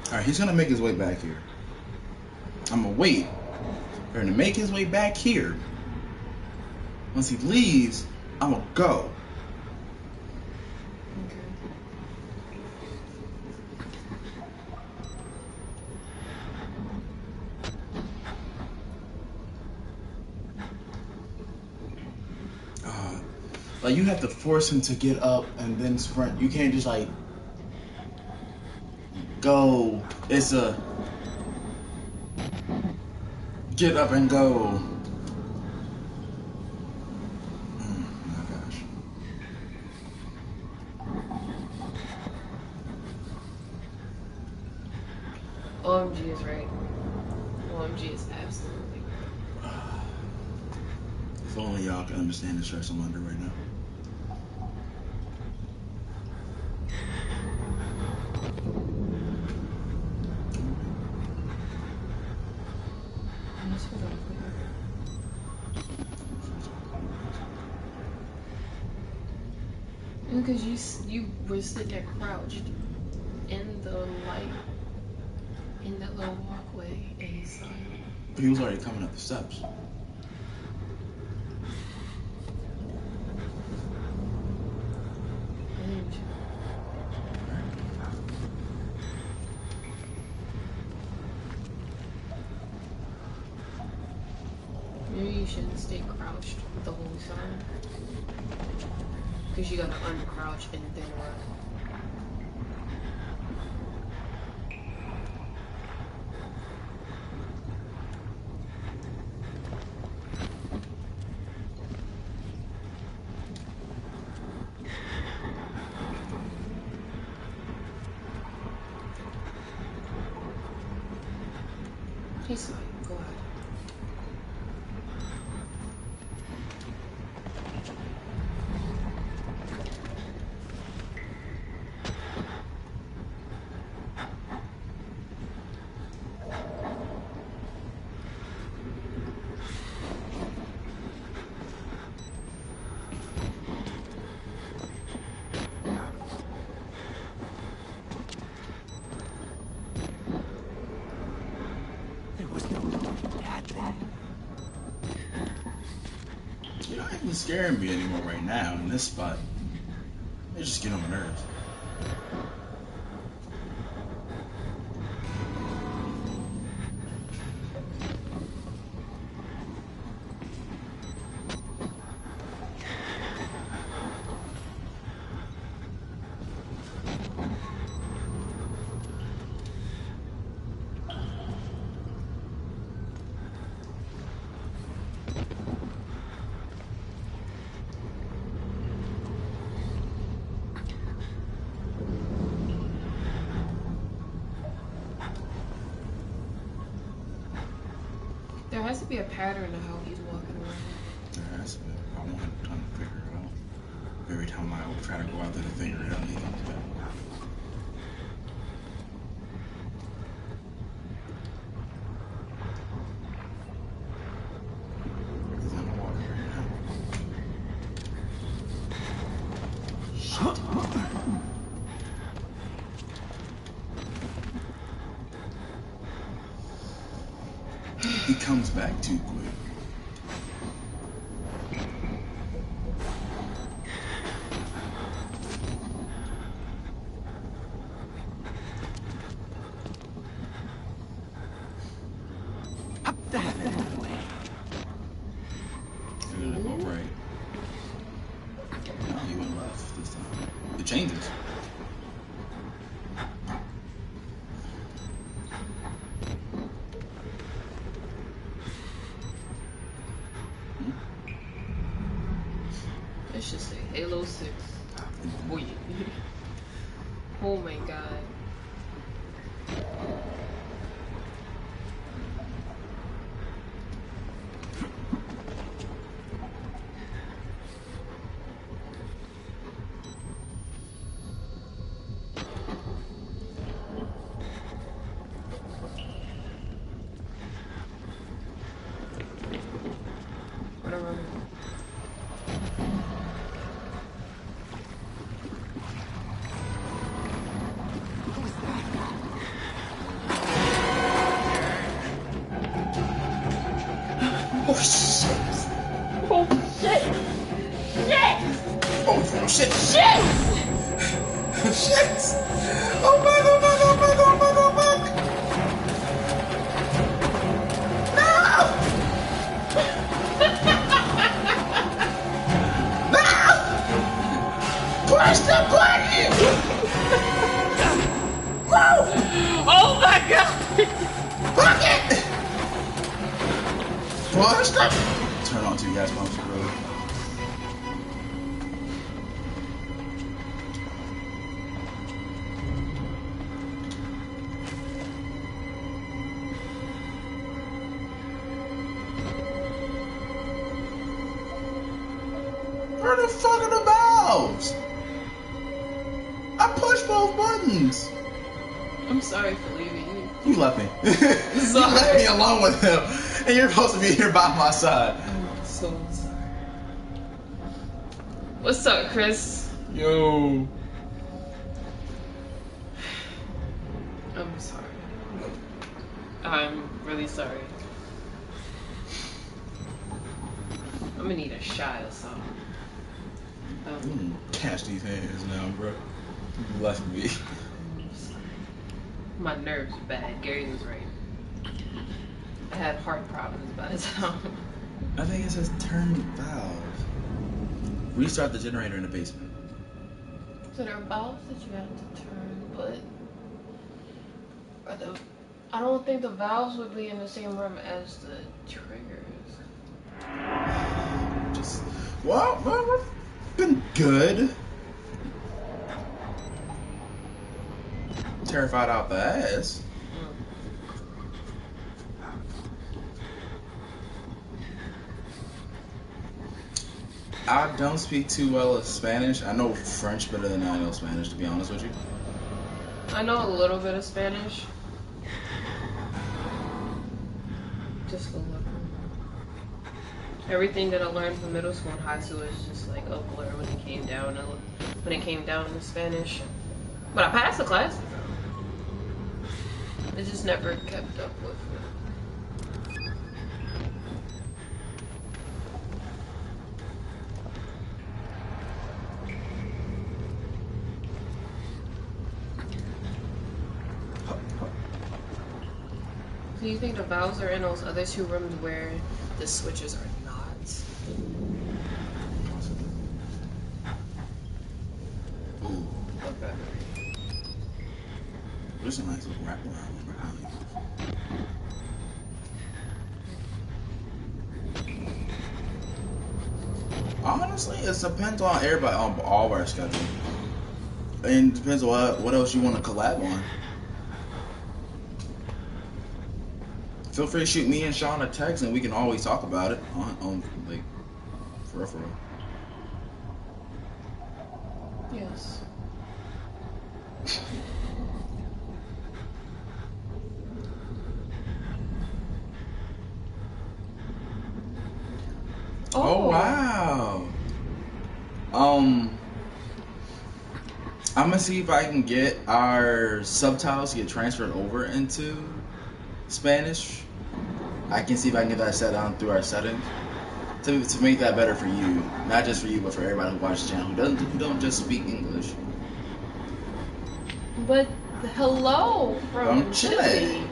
Alright, he's gonna make his way back here. I'm gonna wait for him to make his way back here. Once he leaves, I'm gonna go. Like, you have to force him to get up and then sprint. You can't just, like, go. It's a get up and go. Oh my gosh. OMG is right. OMG is absolutely right. If only y'all can understand the stress I'm under right now. Because you were sitting there crouched in the light, in that little walkway, and he saw you. But he was already coming up the steps. Maybe you shouldn't stay crouched the whole time. Because you gotta uncrouch and then run. He's fine. Go ahead. You don't even scaring me anymore right now in this spot. They just get on my nerves. There has to be a pattern to how he's walking around. There has to be. I want time to figure it out. Every time I try to go out there to figure it out, he comes back. He's on the water right now. Shit. He comes back too quick. Up that way. Go right. No, he went left this time. It changes. Let's just say Halo 6. Boy. Oh my god. Shit! Shit! Oh shit! Shit! Shit! Oh fuck! Oh fuck! Oh fuck! Oh fuck! Oh fuck! No! No! Push the button! Woo! Oh my god! Fuck it! Push the... Turn on 2 gas pumps, really. Where the fuck are the valves? I pushed both buttons. I'm sorry for leaving you. You left me. You left me alone with him. And you're supposed to be here by my side. I'm so sorry. What's up, Chris? Yo. I'm sorry. I'm really sorry. I'm gonna need a shot or something. Catch these hands now, bro. You left me. My nerves are bad. Gary was right. I had heart problems by the time. I think it says turn valve. Restart the generator in the basement. So there are valves that you have to turn, but I don't think the valves would be in the same room as the triggers. Just well, we've been good. Terrified out the ass. I don't speak too well of Spanish. I know French better than I know Spanish, to be honest with you. I know a little bit of Spanish. Just a little. Everything that I learned from middle school and high school is just like a blur when it came down to Spanish. But I passed the class. I just never kept up with it. Do you think the valves are in those other 2 rooms where the switches are not? Ooh, Okay. there's a nice little wraparound behind you. Honestly, it depends on everybody, on all of our schedule. And it depends on what else you want to collab on. Feel free to shoot me and Sean a text, and we can always talk about it on like, for real. Yes. Oh wow. I'm gonna see if I can get our subtitles to get transferred over into Spanish. I can see if I can get that set down through our settings to make that better for you, not just for you, but for everybody who watches the channel who don't just speak English. But hello from Chile. Chile.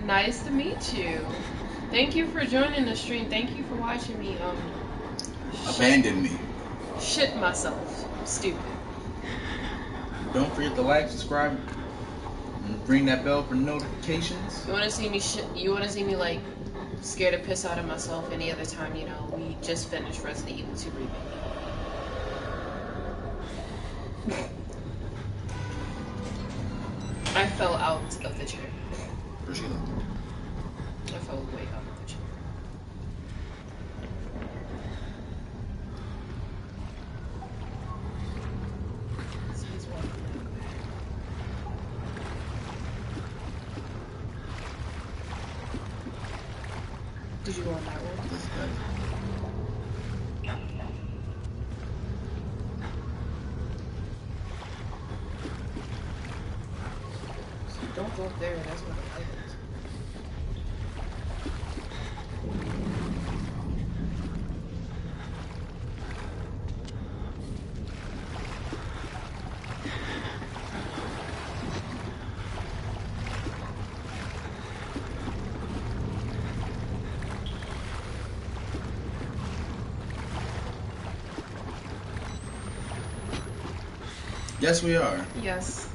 Nice to meet you. Thank you for joining the stream. Thank you for watching me Abandon me. shit myself. Stupid. Don't forget to like, subscribe, and ring that bell for notifications. You wanna see me you wanna see me like scared to piss out of myself any other time, you know, we just finished Resident Evil 2 remake. I fell out of the chair. Where's she at? I fell way out of the chair. So he's walking back. Did you go on that one? This guy. Don't go up there, that's what I like. Yes, we are. Yes.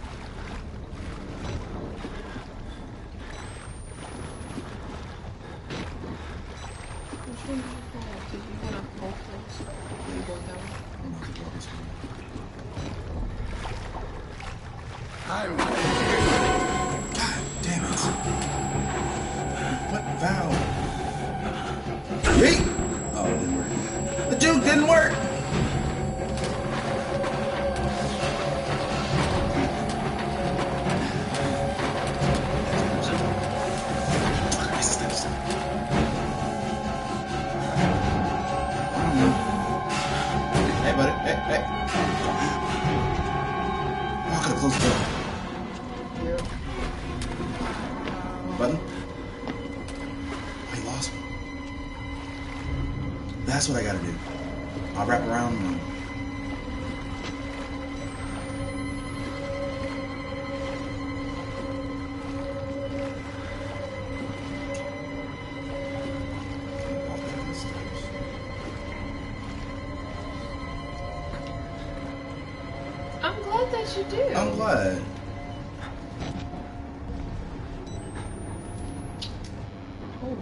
Which one did you go? Did you go to both those? Or you go down? I'm about to go this way. God damn it. What valve? Yeet! Oh, it didn't work. The juke didn't work! Hey, buddy. Hey, hey. Oh, I could have closed the door. Yep. Button? Oh, he lost me. That's what I gotta do. I'll wrap around and... I'm glad that you do. I'm glad. Oh.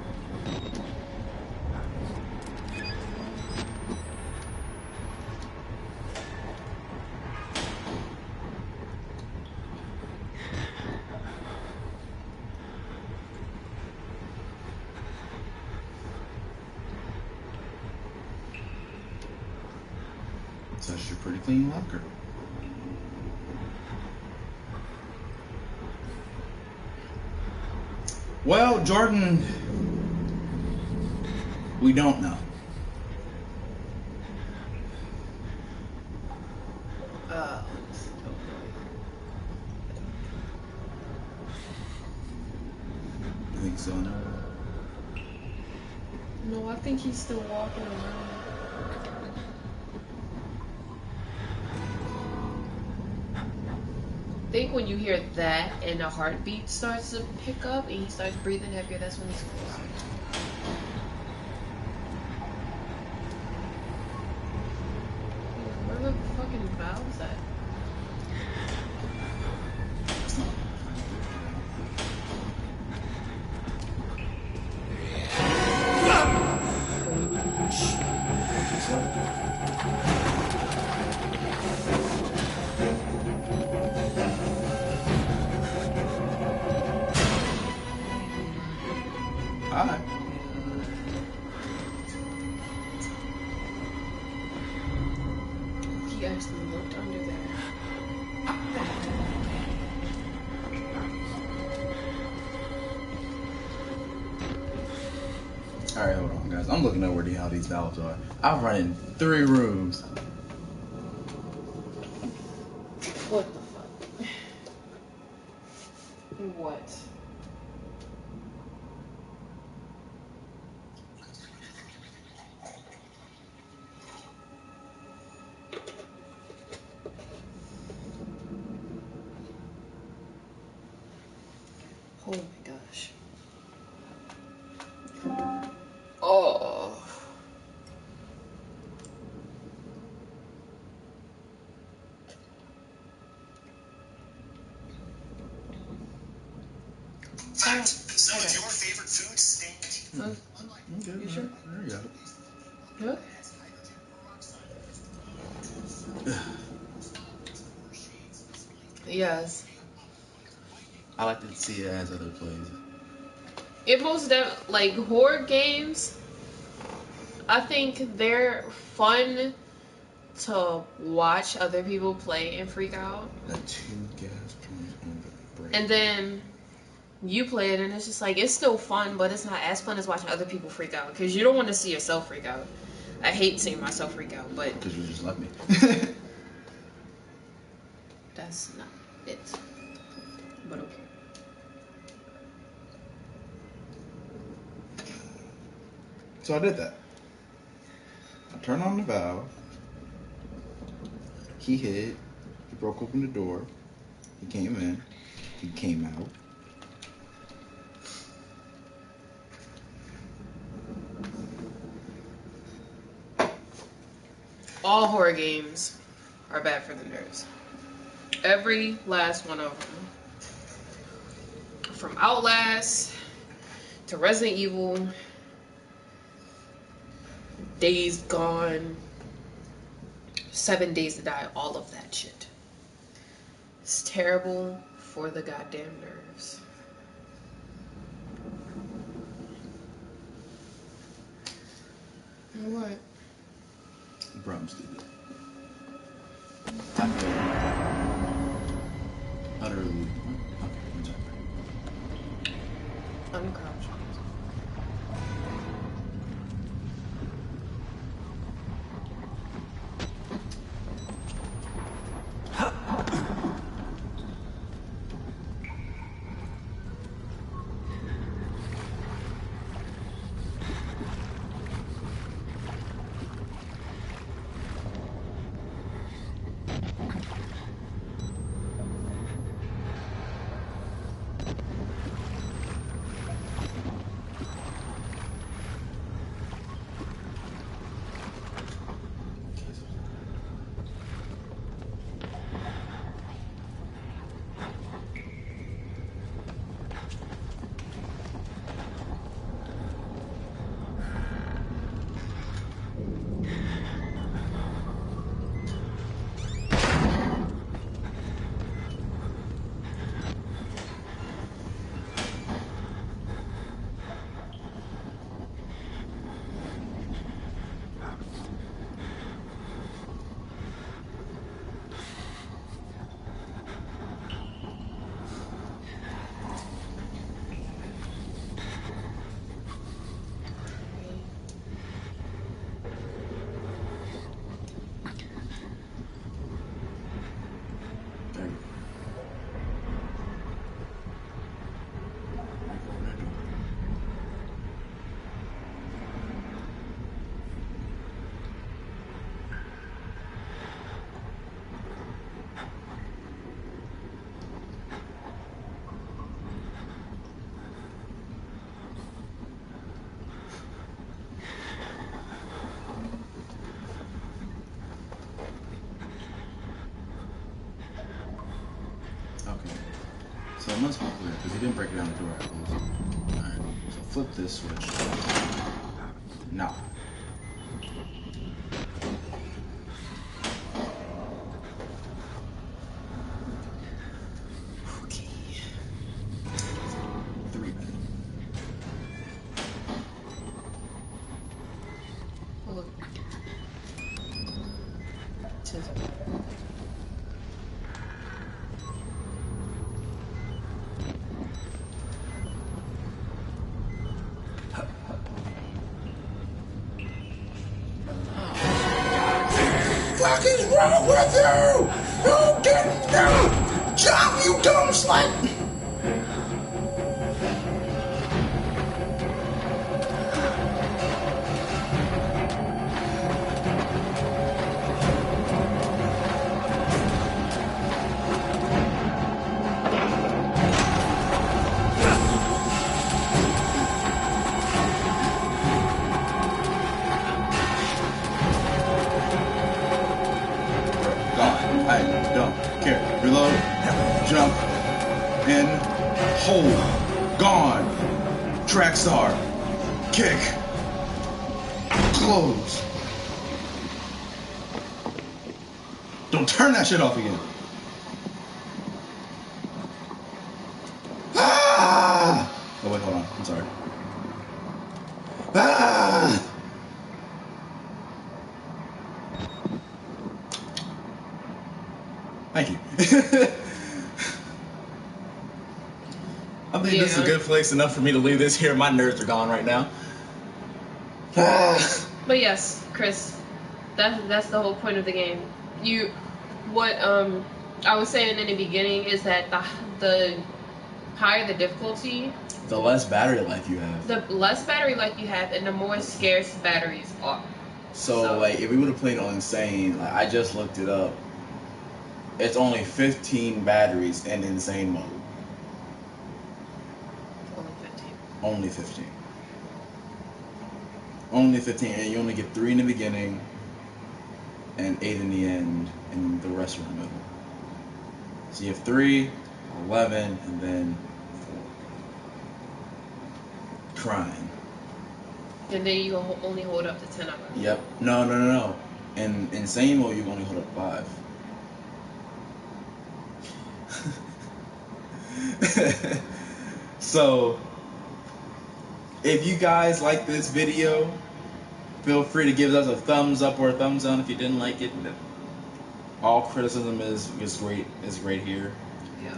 Such a pretty clean locker. Well, Jordan, we don't know. You think so? No. No, I think he's still walking around. I think when you hear that and the heartbeat starts to pick up and he starts breathing heavier, that's when he's close. Where are the fucking valves at? Alright. He actually looked under there. Alright, hold on, guys. I'm looking over how these valves are. I'm running 3 rooms. What the fuck? What? Oh my gosh. Oh. So is your favorite food steak? Okay, You sure? There you go. Good? Yes. I like to see it as other plays. It most like horror games. I think they're fun to watch other people play and freak out. The 2 gas pumps on the break. And then you play it and it's just like, it's still fun, but it's not as fun as watching other people freak out. Because you don't want to see yourself freak out. I hate seeing myself freak out, but Because you just left me. that's not it. But okay. So I did that. I turned on the valve. He hid. He broke open the door. He came in. He came out. All horror games are bad for the nerves. Every last one of them. From Outlast to Resident Evil, Days Gone, 7 Days to Die, all of that shit. It's terrible for the goddamn nerves. What? Bro, I'm stupid. Utterly. Okay, I'm sorry. Uncrouch. So it must be clear, because he didn't break it down the door. Alright, so flip this switch. Now. Okay. 3 minutes. Look. What is wrong with you? You didn't jump, you dumb slut! I don't care. Reload, jump, in, hold, gone, track star, kick, close. Don't turn that shit off again. Ah! Oh wait, hold on. I'm sorry. Ah! Thank you. I think this is a good place enough for me to leave this here. My nerves are gone right now. But yes, Chris, that's the whole point of the game. What I was saying in the beginning is that the higher the difficulty, the less battery life you have. The less battery life you have, and the more scarce batteries are. So like, if we would have played on Insane, like I just looked it up. It's only 15 batteries in Insane mode. Only 15. Only 15. Only 15, and you only get 3 in the beginning, and 8 in the end, and the rest are in the middle. So you have 3, 11, and then 4. Crying. And then you only hold up to 10 of them. Yep. No. In insane mode, you only hold up 5. So, if you guys like this video, feel free to give us a thumbs up or a thumbs down if you didn't like it. All criticism is great here. Yeah.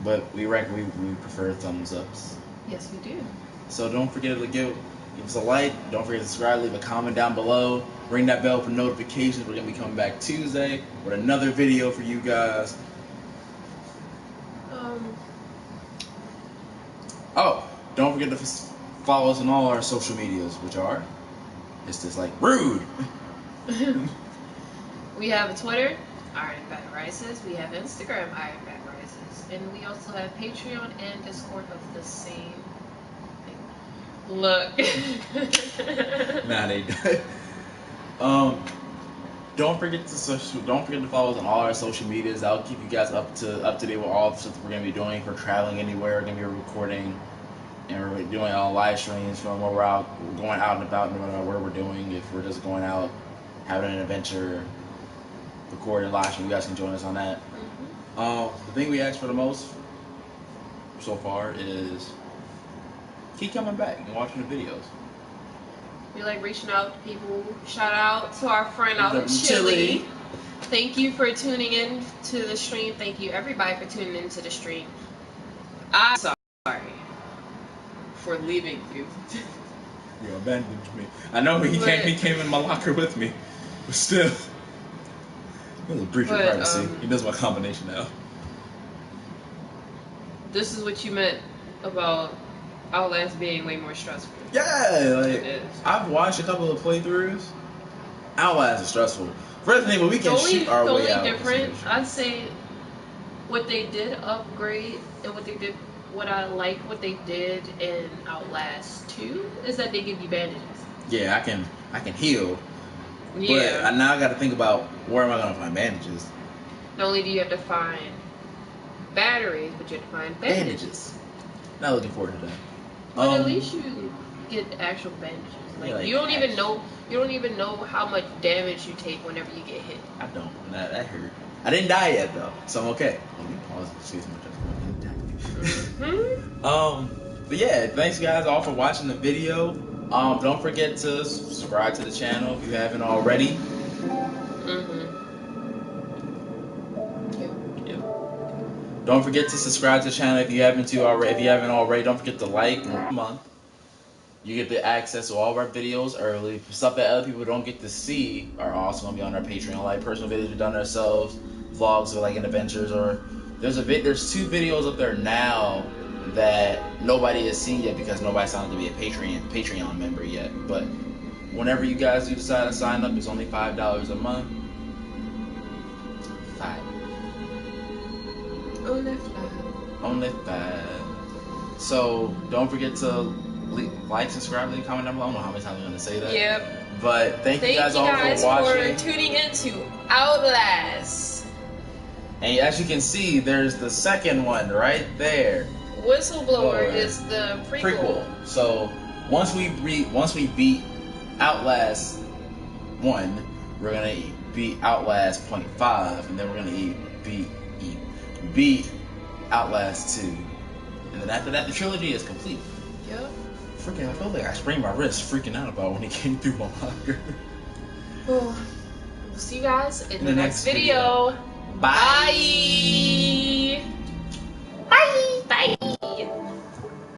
But we prefer thumbs ups. Yes, we do. So don't forget to give us a like. Don't forget to subscribe. Leave a comment down below. Ring that bell for notifications. We're gonna be coming back Tuesday with another video for you guys. Oh, don't forget to follow us on all our social medias, which are, it's just like rude. We have a Twitter, Ironback Rises. We have Instagram, Ironback Rises. And we also have Patreon and Discord of the same thing. Look. Nah, they don't forget to follow us on all our social medias. That'll keep you guys up to date with all the stuff we're gonna be doing. If we're traveling anywhere, we're gonna be recording and we're doing all live streams from where we're going out and about, no matter where we're doing. If we're just going out, having an adventure, recording live stream, you guys can join us on that. The thing we ask for the most so far is keep coming back and watching the videos. We like reaching out to people. Shout out to our friend out in Chile. Thank you for tuning in to the stream. Thank you everybody for tuning into the stream. I'm sorry for leaving you. You abandoned me. I know he came in my locker with me, but still, it was a breach of privacy. He knows my combination now. This is what you meant about Outlast being way more stressful. Yeah, like I've watched a couple of playthroughs. Outlast is stressful. Resident Evil, we can shoot our way out. The only difference, I'd say, what they did upgrade and what I like what they did in Outlast 2 is that they give you bandages. Yeah, I can heal. Yeah. But now I got to think about where am I gonna find bandages. Not only do you have to find batteries, but you have to find bandages. Not looking forward to that. But at least you get actual bandages. Like you don't even know how much damage you take whenever you get hit. I don't. That hurt. I didn't die yet though, so I'm okay. Let me pause. Excuse me. But yeah, thanks guys all for watching the video. Don't forget to subscribe to the channel if you haven't already. Don't forget to subscribe to the channel if you haven't already. Don't forget to like. Month, you get the access to all of our videos early. Stuff that other people don't get to see are also gonna be on our Patreon, like personal videos we've done ourselves, vlogs or like in adventures. Or there's 2 videos up there now that nobody has seen yet because nobody signed up to be a Patreon member yet. But whenever you guys do decide to sign up, it's only $5 a month. Only 5. So don't forget to like, subscribe, leave a comment down below. I don't know how many times I'm going to say that. Yep. But thank you guys all for watching. For tuning into Outlast. And as you can see, there's the second one right there. Whistleblower is the prequel. So once we beat Outlast 1, we're gonna beat Outlast 0.5, and then we're gonna beat Outlast 2, and then after that, the trilogy is complete. Yep. Freaking, I feel like I sprained my wrist freaking out about when he came through my locker. We'll see you guys in the next video. Bye.